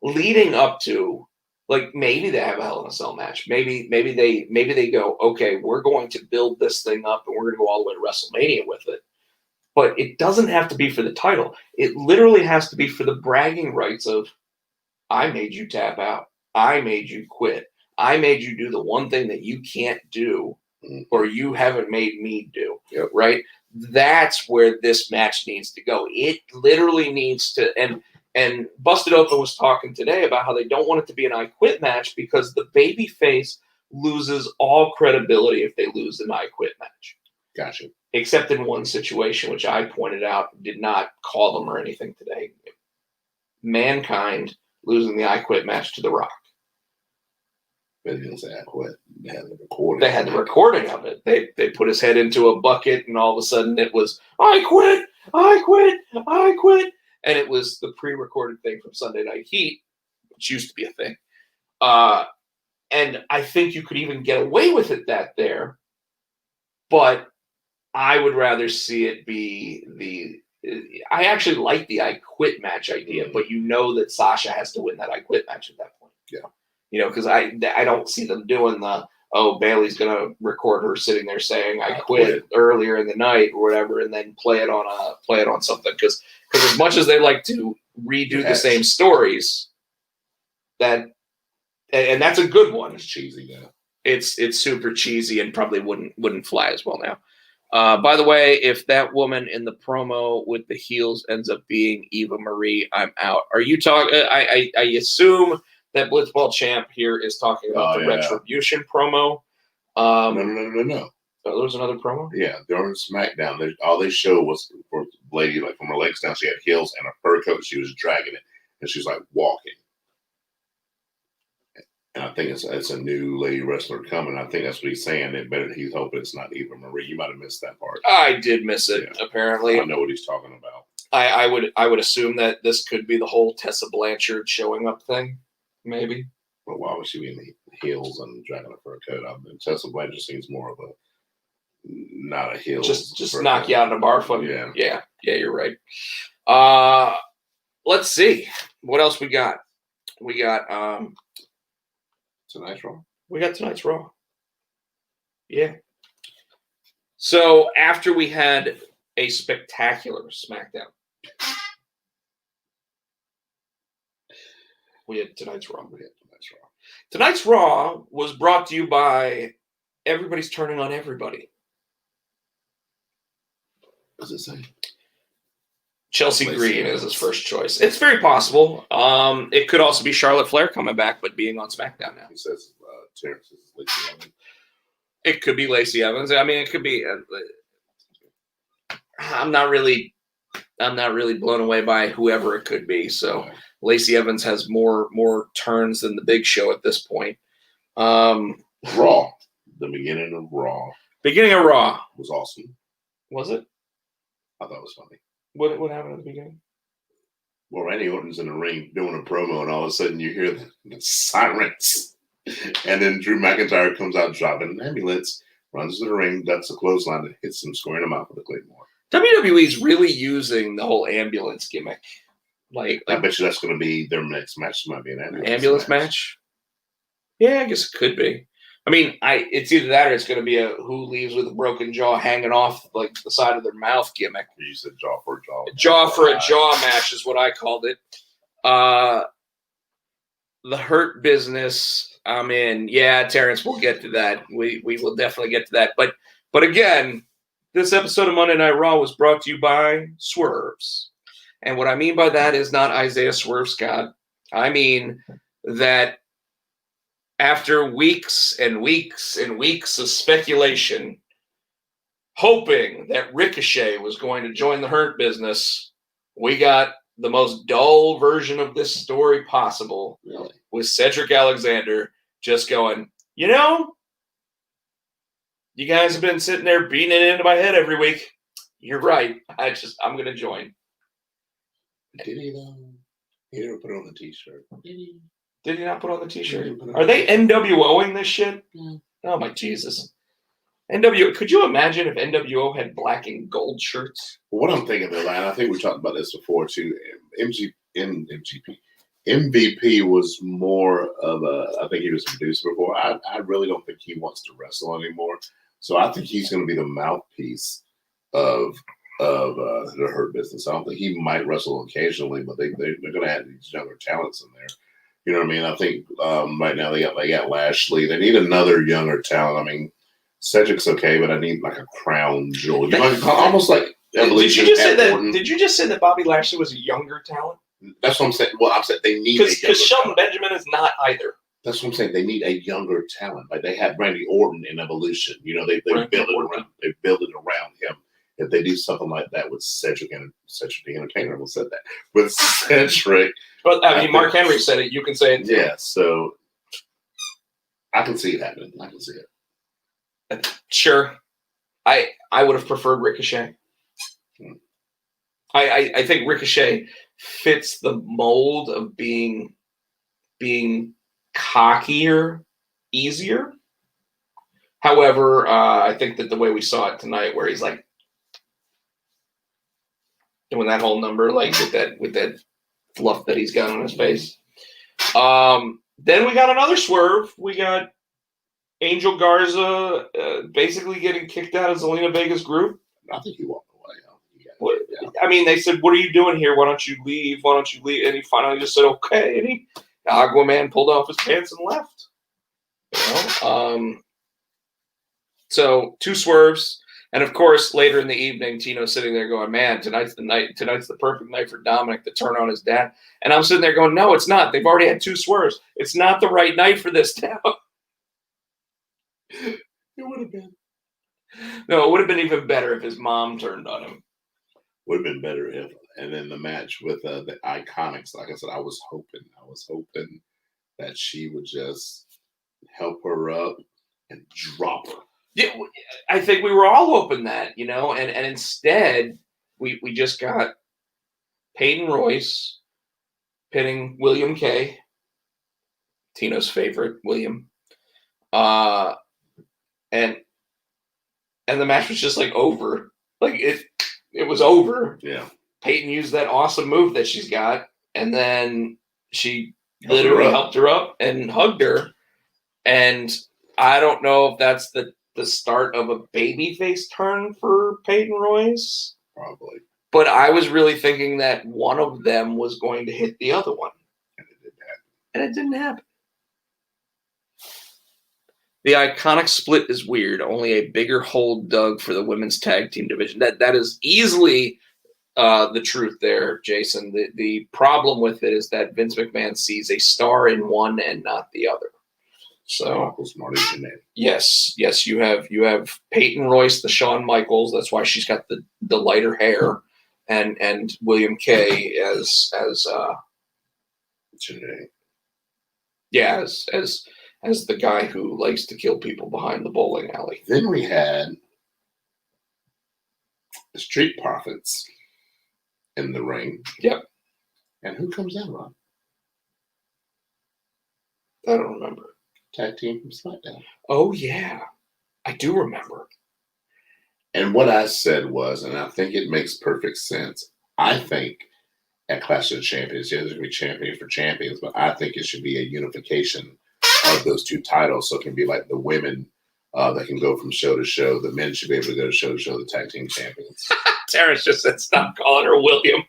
leading up to, like, maybe they have a Hell in a Cell match. Maybe they go, okay, we're going to build this thing up and we're going to go all the way to WrestleMania with it. But it doesn't have to be for the title. It literally has to be for the bragging rights of, I made you tap out. I made you quit. I made you do the one thing that you can't do, or you haven't made me do.
Yep.
Right? That's where this match needs to go. It literally needs to, and Busted Open was talking today about how they don't want it to be an I Quit match because the babyface loses all credibility if they lose an I Quit match.
Gotcha.
Except in one situation, which I pointed out, did not call them or anything today. Mankind losing the I Quit match to The Rock.
They didn't say I quit. They had the recording.
They had the recording of it. They put his head into a bucket, and all of a sudden it was, I quit, I quit, I quit. And it was the pre-recorded thing from Sunday Night Heat, which used to be a thing. And I think you could even get away with it there. But I would rather see it be I actually like the I Quit match idea, but you know that Sasha has to win that I Quit match at that point.
Yeah.
Because I don't see them doing Bailey's going to record her sitting there saying I quit earlier in the night or whatever, and then play it on something. Because as much as they like to redo the same stories, and that's a good one.
It's cheesy now.
It's super cheesy and probably wouldn't fly as well now. By the way, if that woman in the promo with the heels ends up being Eva Marie, I'm out. Are you talking? I assume that Blitzball Champ here is talking about the Retribution promo.
No.
Oh, there was another promo?
Yeah, during SmackDown, all they showed was for the lady, like from her legs down, she had heels and a fur coat. She was dragging it, and she was like walking. And I think it's a new lady wrestler coming. I think that's what he's saying. He's hoping it's not Eva Marie. You might have missed that part.
I did miss it. Yeah. Apparently,
I know what he's talking about.
I would assume that this could be the whole Tessa Blanchard showing up thing, maybe.
Well, why would she be in the heels and dragging a fur coat? Tessa Blanchard seems more of a not a heel.
Just knock you out in a bar fight. Yeah. You're right. Let's see what else we got. We got
Tonight's Raw.
We got tonight's Raw. Yeah. So after we had a spectacular SmackDown, we had tonight's Raw. Tonight's Raw was brought to you by Everybody's Turning on Everybody.
What does it say?
Chelsea Green is his first choice. It's very possible. It could also be Charlotte Flair coming back, but being on SmackDown now.
He says Terrence is Lacey Evans.
It could be Lacey Evans. I mean, it could be. I'm not really blown away by whoever it could be. So Lacey Evans has more turns than the Big Show at this point.
Raw. The beginning of Raw.
Beginning of Raw
was awesome.
Was it?
I thought it was funny.
What happened at the beginning?
Well, Randy Orton's in the ring doing a promo, and all of a sudden you hear the sirens. And then Drew McIntyre comes out dropping an ambulance, runs to the ring, ducks a clothesline, and hits him square in the mouth with a claymore.
WWE's really using the whole ambulance gimmick. Like
I bet you that's going to be their next match. Might be an
ambulance match. Yeah, I guess it could be. I mean, it's either that or it's going to be a who leaves with a broken jaw hanging off like the side of their mouth gimmick.
You said jaw for a jaw.
Jaw for a jaw match is what I called it. The Hurt Business, I'm in. Yeah, Terrence, we'll get to that. We will definitely get to that. But again, this episode of Monday Night Raw was brought to you by Swerves. And what I mean by that is not Isaiah Swerve Scott. I mean that after weeks and weeks and weeks of speculation, hoping that Ricochet was going to join the Hurt Business, we got the most dull version of this story possible.
Really? With
Cedric Alexander just going, you guys have been sitting there beating it into my head every week. You're right. I'm going to join.
Did he, though? He didn't put it on the T-shirt.
Did he not put on the T-shirt? Are they NWOing this shit?
Yeah.
Oh, my Jesus. NWO. Could you imagine if NWO had black and gold shirts?
Well, what I'm thinking, though, and I think we talked about this before, too. MVP was more of I think he was a producer before. I really don't think he wants to wrestle anymore. So I think he's going to be the mouthpiece of the Hurt Business. I don't think he might wrestle occasionally, but they're going to add these younger talents in there. You know what I mean? I think right now they got Lashley. They need another younger talent. I mean, Cedric's okay, but I need like a crown jewel. Almost like Evolution.
Did you just say that Bobby Lashley was a younger talent?
That's what I'm saying. Well, I'm saying they need
because Shelton Benjamin is not either.
That's what I'm saying. They need a younger talent. Like they had Randy Orton in Evolution. They built it around him. If they do something like that with Cedric the Entertainer, will said that with Cedric.
But I mean, Mark Henry said it. You can say it too.
Yeah, so I can see it happening. I can see it.
Sure, I would have preferred Ricochet. I think Ricochet fits the mold of being being cockier, easier. However, I think that the way we saw it tonight, where he's like doing that whole number, like with that fluff that he's got on his face. Then we got another swerve. We got Angel Garza basically getting kicked out of Zelina Vega's group.
I think he walked away.
I mean, they said, "What are you doing here? Why don't you leave? Why don't you leave?" And he finally just said, "Okay." And Aquaman pulled off his pants and left. So 2 swerves. And of course, later in the evening, Tino's sitting there going, "Man, tonight's the night. Tonight's the perfect night for Dominic to turn on his dad." And I'm sitting there going, "No, it's not. They've already had 2 swerves. It's not the right night for this now." It would have been. No, it would have been even better if his mom turned on him.
Would have been better if, and then the match with the Iconics. Like I said, I was hoping that she would just help her up and drop her.
Yeah, I think we were all hoping that, and instead we just got Peyton Royce pinning William K., Tino's favorite, William, and the match was just like over, like it was over.
Yeah,
Peyton used that awesome move that she's got, and then she literally helped her up and hugged her, and I don't know if that's the start of a babyface turn for Peyton Royce.
Probably.
But I was really thinking that one of them was going to hit the other one. And it didn't happen. The Iconic split is weird. Only a bigger hole dug for the women's tag team division. That is easily the truth there, Jason. The problem with it is that Vince McMahon sees a star in one and not the other. So yes, you have Peyton Royce, the Shawn Michaels. That's why she's got the lighter hair, and William K. as the guy who likes to kill people behind the bowling alley.
Then we had the Street Profits in the ring.
Yep.
And who comes out on?
I don't remember.
Tag team from SmackDown.
Oh, yeah. I do remember.
And what I said was, and I think it makes perfect sense, I think at Clash of the Champions, there's going to be champions for champions, but I think it should be a unification of those 2 titles. So it can be like the women that can go from show to show. The men should be able to go to show, the tag team champions.
Terrence just said, "Stop calling her William."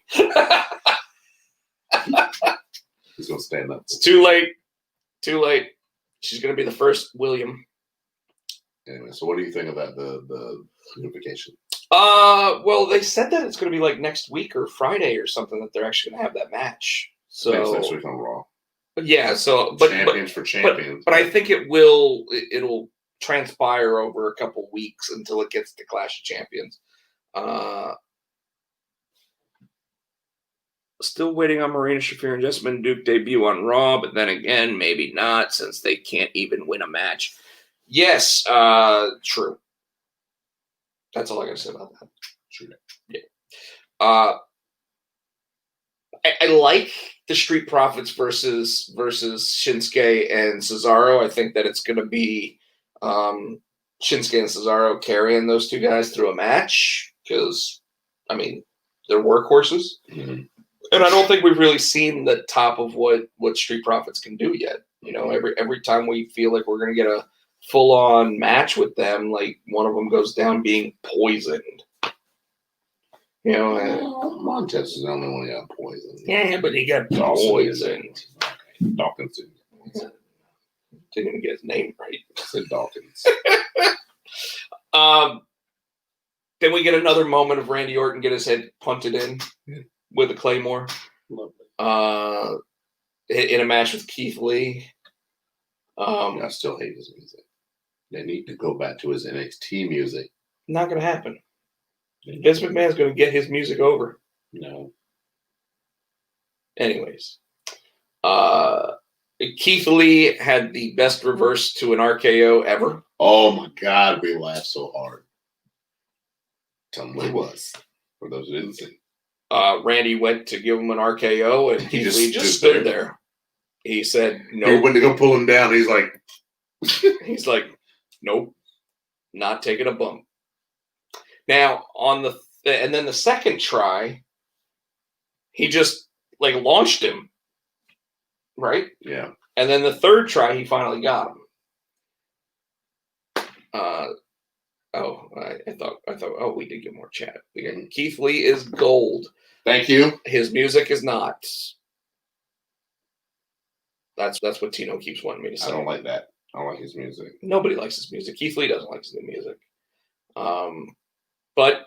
He's going to stand up.
It's too late. Too late. She's going to be the first William.
Anyway, so what do you think about the unification?
Well, they said that it's going to be like next week or Friday or something that they're actually going to have that match. So
next week on Raw.
Yeah. So,
champions for champions.
But I think it'll transpire over a couple weeks until it gets to Clash of Champions. Still waiting on Marina Shafir and Jessamine Duke debut on Raw, but then again, maybe not, since they can't even win a match. Yes, true. That's all I got to say about that.
True.
Yeah. I like the Street Profits versus Shinsuke and Cesaro. I think that it's going to be Shinsuke and Cesaro carrying those 2 guys through a match because, I mean, they're workhorses.
Mm-hmm.
And I don't think we've really seen the top of what Street Profits can do yet. Every time we feel like we're going to get a full-on match with them, like one of them goes down being poisoned.
Montez is the only one that got poisoned.
Yeah, but he got poisoned.
Dawkins
didn't even get his name right.
I said Dawkins.
Then we get another moment of Randy Orton get his head punted in with a Claymore.
Lovely.
In a match with Keith Lee.
I still hate his music. They need to go back to his NXT music.
Not going to happen. Vince McMahon's going to get his music over.
No.
Anyways. Keith Lee had the best reverse to an RKO ever.
Oh, my God. We laughed so hard. Tell them what it was. For those who didn't see.
Randy went to give him an RKO, and Keith Lee just stood there. He said,
He
"Nope."
went to go pull him down. He's like,
He's like, "Nope, not taking a bump." Now and then the second try, he just like launched him, right?
yeah.
And then the third try, he finally got him. I thought. Oh, we did get more chat. Keith Lee is gold.
Thank you.
His music is not. That's what Tino keeps wanting me to say.
I don't like that. I don't like his music.
Nobody likes his music. Keith Lee doesn't like his new music. But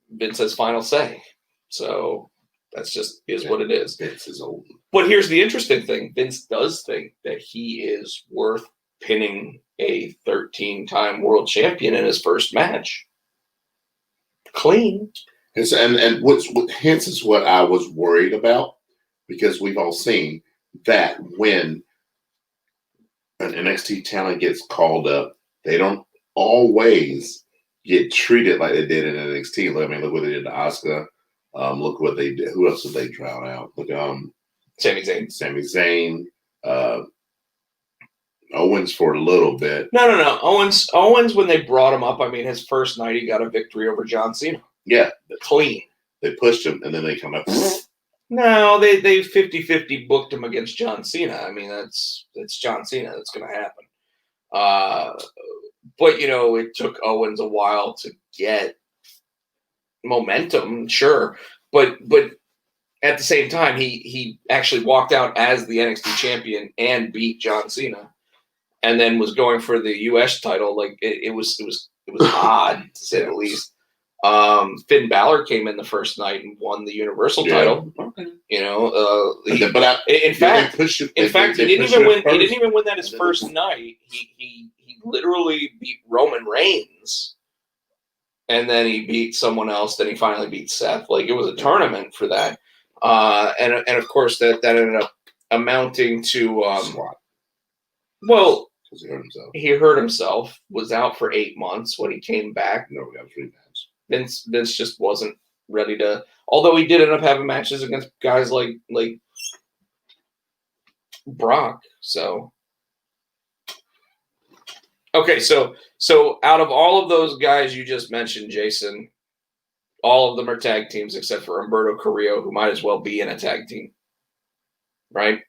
Vince has final say. So that's just is what it is.
Vince is old.
But here's the interesting thing. Vince does think that he is worth pinning a 13-time world champion in his first match. Clean.
And hence is what I was worried about, because we've all seen that when an NXT talent gets called up, they don't always get treated like they did in NXT. I mean, look what they did to Asuka. Look what they did. Who else did they drown out? Look,
Sami Zayn.
Sami Zayn. Owens for a little bit.
No. Owens, when they brought him up, I mean, his first night he got a victory over John Cena.
Yeah.
Clean.
They pushed him, and then they come up.
No, they 50-50 booked him against John Cena. I mean, that's John Cena. That's going to happen. But, it took Owens a while to get momentum, sure. But at the same time, he actually walked out as the NXT champion and beat John Cena, and then was going for the US title. Like it was odd, to say the least. Finn Balor came in the first night and won the Universal title.
Okay.
In fact, he didn't even win that his first night. He literally beat Roman Reigns, and then he beat someone else. Then he finally beat Seth. Like, it was a tournament for that, and of course that ended up amounting to well, he hurt himself. Was out for 8 months. When he came back,
no, we got 3 matches.
Vince just wasn't ready to. Although he did end up having matches against guys like Brock. So okay, so out of all of those guys you just mentioned, Jason, all of them are tag teams except for Humberto Carrillo, who might as well be in a tag team. Right?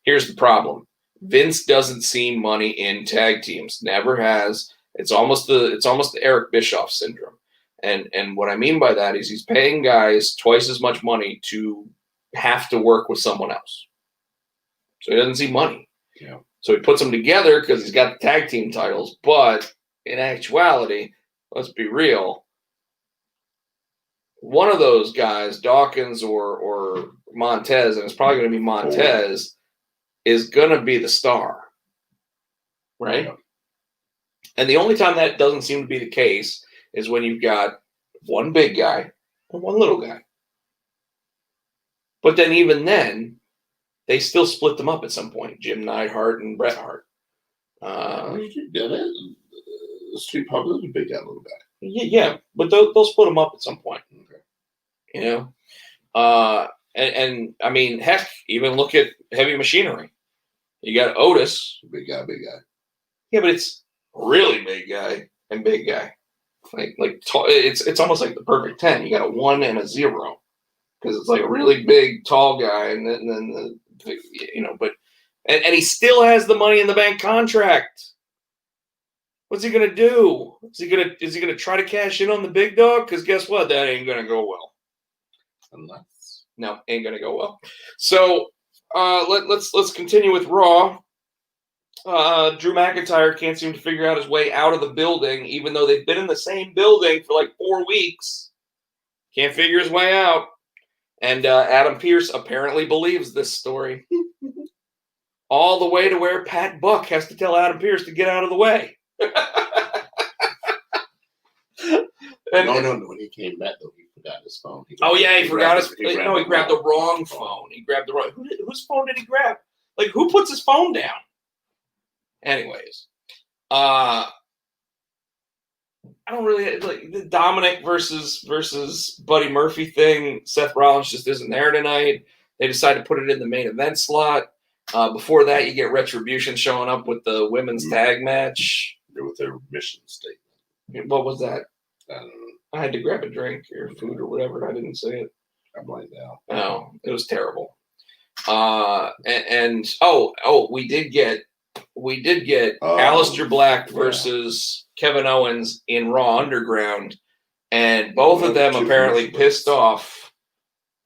Here's the problem. Vince doesn't see money in tag teams. Never has. It's almost the Eric Bischoff syndrome. And what I mean by that is he's paying guys twice as much money to have to work with someone else. So he doesn't see money.
Yeah.
So he puts them together because he's got the tag team titles. But in actuality, let's be real, one of those guys, Dawkins or Montez, and it's probably going to be Montez, is going to be the star. Right? Yeah. And the only time that doesn't seem to be the case is when you've got one big guy and one little guy. But then even then, they still split them up at some point. Jim Neidhart and Bret Hart.
Street Profits is a big guy, little guy.
Yeah, but they'll split them up at some point.
Okay.
And I mean, heck, even look at Heavy Machinery. You got Otis.
Big guy.
Yeah, but it's really big guy and big guy. It's almost like the perfect 10. You got a 1 and a 0 because it's like a really big, tall guy, and then but he still has the Money in the Bank contract. What's he gonna do? Is he gonna try to cash in on the big dog? Because guess what, that ain't gonna go well. Ain't gonna go well. So let's continue with Raw. Drew McIntyre can't seem to figure out his way out of the building, even though they've been in the same building for like 4 weeks. Can't figure his way out. And Adam Pearce apparently believes this story. All the way to where Pat Buck has to tell Adam Pearce to get out of the way.
No. When he came back, though, he forgot his phone.
He forgot his phone. No, he grabbed the wrong phone. He grabbed the wrong. Whose phone did he grab? Like, who puts his phone down? Anyways, I don't really like the Dominic versus Buddy Murphy thing. Seth Rollins just isn't there tonight. They decided to put it in the main event slot. Before that, you get Retribution showing up with the women's tag match.
With their mission statement.
What was that?
I don't know.
I had to grab a drink or food or whatever. I didn't say it.
I blanked out.
No, it was terrible. We did get Aleister Black versus Kevin Owens in Raw Underground, and both of them apparently pissed off.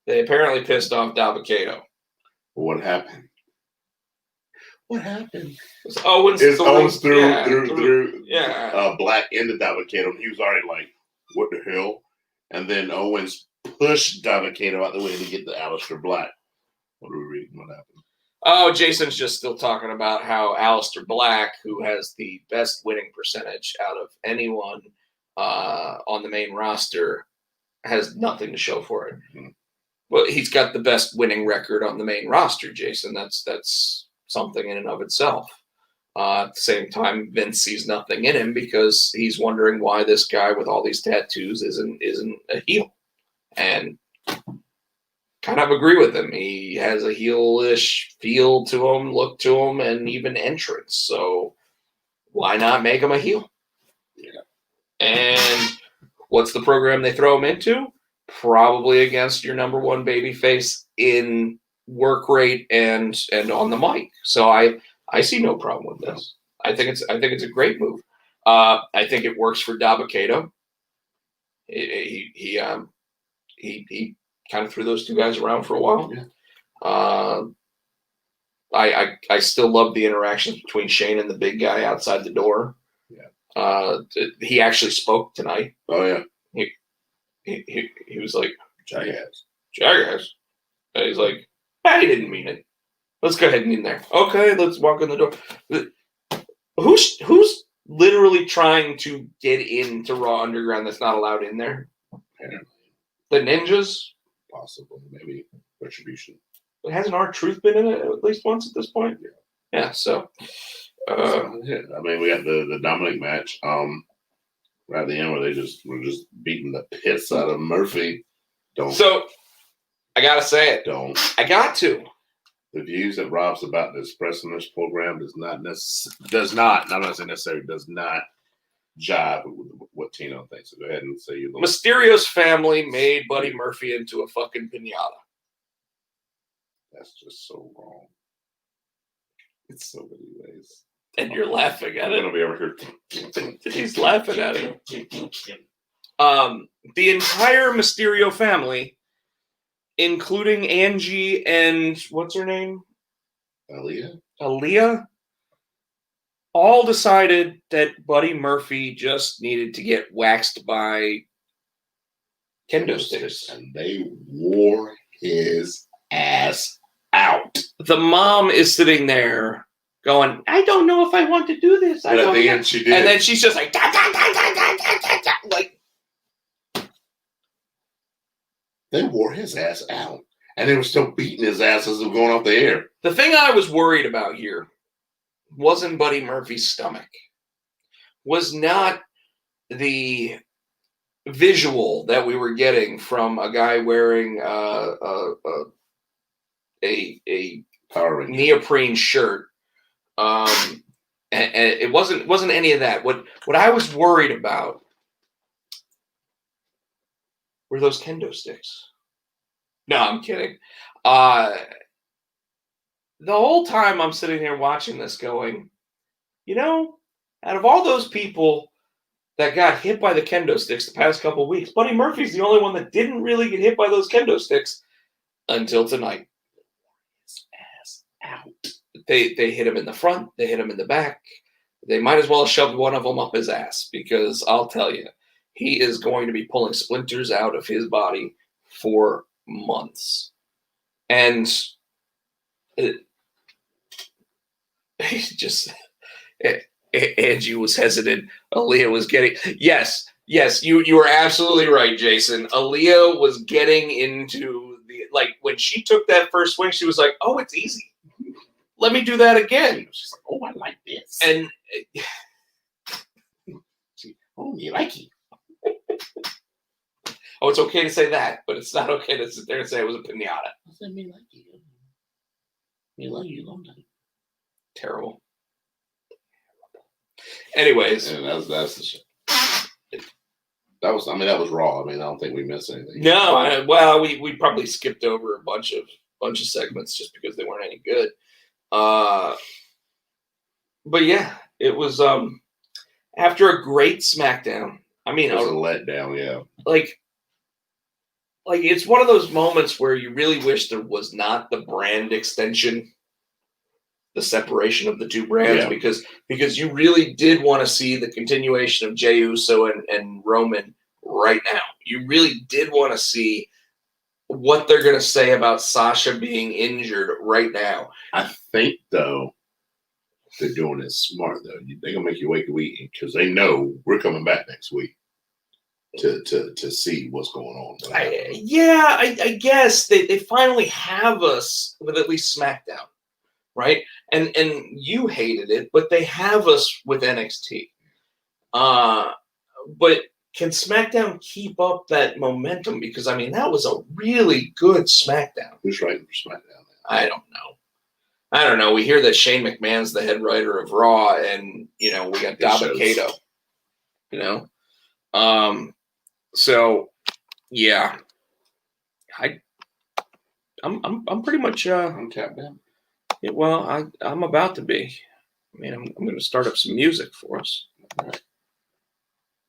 They apparently pissed off Dabba-Kato.
What happened? What happened?
Owens
threw
yeah.
Black into Dabba-Kato. He was already like, what the hell? And then Owens pushed Dabba-Kato out the way to get the Aleister Black. What are we reading? What happened?
Oh, Jason's just still talking about how Aleister Black, who has the best winning percentage out of anyone on the main roster, has nothing to show for it. Mm-hmm. Well, he's got the best winning record on the main roster, Jason. That's something in and of itself. At the same time, Vince sees nothing in him because he's wondering why this guy with all these tattoos isn't a heel. And kind of agree with him. He has a heel-ish feel to him, look to him, and even entrance. So why not make him a heel?
Yeah.
And what's the program they throw him into? Probably against your number one babyface in work rate and on the mic. So I see no problem with this. I think it's a great move. I think it works for Dabba-Kato. He kind of threw those two guys around for a while. Yeah. I still love the interactions between Shane and the big guy outside the door. Yeah. He actually spoke tonight.
Oh yeah.
He was like,
Jackass.
And he's like, he didn't mean it. Let's go ahead and in there. Okay, let's walk in the door. Who's literally trying to get into Raw Underground that's not allowed in there?
Apparently.
The Ninjas?
Possibly. Maybe Retribution.
But hasn't R-Truth been in it at least once at this point? Yeah, so.
I mean, we got the Dominic match. Right at the end where were just beating the piss out of Murphy.
So, I gotta say it. I got to.
The views that Rob's about to express in this program does not, I'm not saying necessarily, does not jive with what Tino thinks. So go ahead and say your little...
Mysterio's family made Buddy Murphy into a fucking piñata.
That's just so wrong. It's so many ways.
And you're laughing at it.
I'm gonna be over here.
He's laughing at it. The entire Mysterio family, including Angie and what's her name? Aaliyah, all decided that Buddy Murphy just needed to get waxed by kendo sticks.
And they wore his ass out.
The mom is sitting there going, I don't know if I want to do this.
But at the end, she did.
And then she's just like, da, da, da, da, da, da, da, da. Like,
they wore his ass out. And they were still beating his ass as they were going off the air.
The thing I was worried about here wasn't Buddy Murphy's stomach. Was not the visual that we were getting from a guy wearing a neoprene shirt. And it wasn't any of that. What I was worried about were those kendo sticks. No, I'm kidding. The whole time I'm sitting here watching this going, out of all those people that got hit by the kendo sticks the past couple of weeks, Buddy Murphy's the only one that didn't really get hit by those kendo sticks until tonight. His ass out. They hit him in the front. They hit him in the back. They might as well have shoved one of them up his ass because I'll tell you, he is going to be pulling splinters out of his body for months. And Angie was hesitant. Aaliyah was getting... Yes, you were absolutely right, Jason. Aaliyah was getting into the... Like, when she took that first swing, she was like, oh, it's easy. Let me do that again.
She's like, oh, I like this.
And...
oh, you like it.
Oh, it's okay to say that, but it's not okay to sit there and say it was a piñata.
I said, me like it. You loved it.
Terrible. Anyways,
And that's the shit. That was raw. I mean, I don't think we missed anything.
No, we probably skipped over a bunch of segments just because they weren't any good. But yeah, it was after a great SmackDown. I mean,
it was a letdown. Yeah,
like it's one of those moments where you really wish there was not the brand extension, the separation of the two brands, because you really did want to see the continuation of Jey Uso and Roman right now. You really did want to see what they're going to say about Sasha being injured right now.
I think, though, they're doing it smart, though. They're going to make you wake up eating because they know we're coming back next week to see what's going on.
I guess they finally have us with at least SmackDown, right? And you hated it, but they have us with NXT. But can SmackDown keep up that momentum? Because, I mean, that was a really good SmackDown.
Who's writing for SmackDown?
I don't know. We hear that Shane McMahon's the head writer of Raw, and, we got Dabba-Kato, So, yeah. I'm pretty much
I'm tapped out.
Yeah, well, I'm about to be. I mean, I'm going to start up some music for us. All right.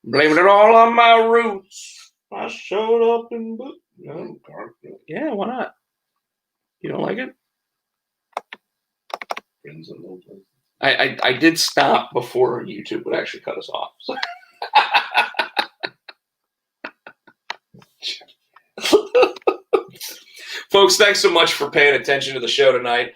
Blaming it all on my roots. I showed up in boot. No, yeah, why not? You don't like it? I did stop before YouTube would actually cut us off. So. Folks, thanks so much for paying attention to the show tonight.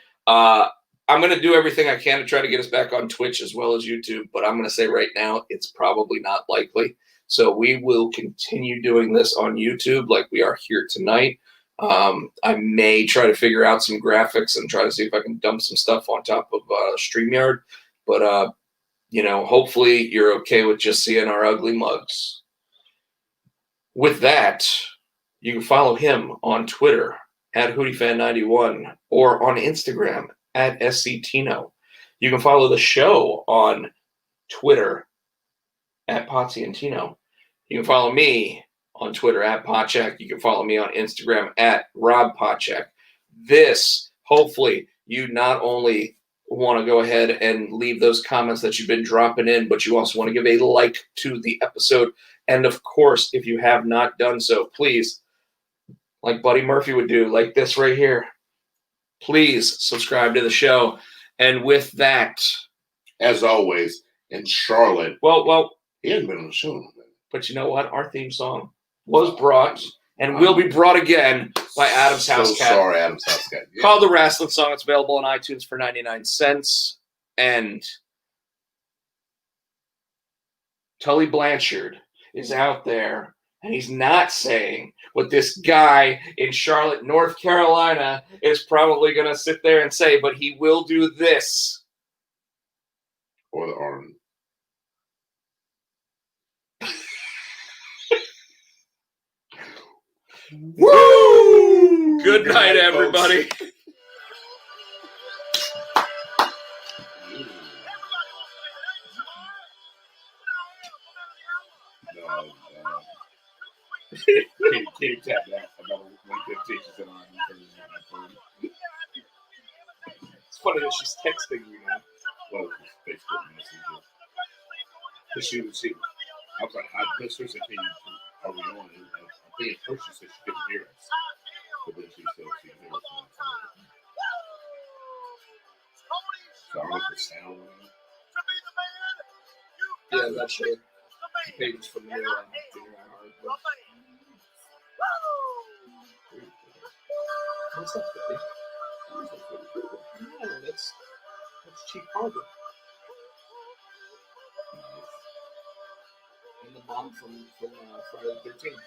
I'm going to do everything I can to try to get us back on Twitch as well as YouTube, but I'm going to say right now it's probably not likely. So we will continue doing this on YouTube like we are here tonight. I may try to figure out some graphics and try to see if I can dump some stuff on top of StreamYard. But, hopefully you're okay with just seeing our ugly mugs. With that, you can follow him on Twitter at HootieFan91 or on Instagram at SCTino. You can follow the show on Twitter at Potsy and Tino. You can follow me on Twitter at Potcheck. You can follow me on Instagram at Rob Potcheck. This, hopefully, you not only want to go ahead and leave those comments that you've been dropping in, but you also want to give a like to the episode. And, of course, if you have not done so, please, like Buddy Murphy would do, like this right here, please subscribe to the show. And with that,
as always, in Charlotte.
Well,
he hasn't been on the show.
But you know what? Our theme song was brought and will be brought again by Adam's House Cat.
Sorry, Adam's House Cat.
Yeah. Called The Wrestling Song. It's available on iTunes for 99 cents. And Tully Blanchard is out there, and he's not saying what this guy in Charlotte, North Carolina is probably going to sit there and say, but he will do this.
Or the arm.
Woo! Good night, everybody.
Katie tapped out another 115.
It's funny that she's texting you now.
Well, Facebook Messenger. She I was like, I missed her, said, are we on? And I think at first she said she couldn't hear us. But then she said she could hear us. So I don't know if the sound went out.
Yeah, that's it. Pages from there. What's that, buddy? No, that's Chief Harbor. And the bomb from Friday the 13th.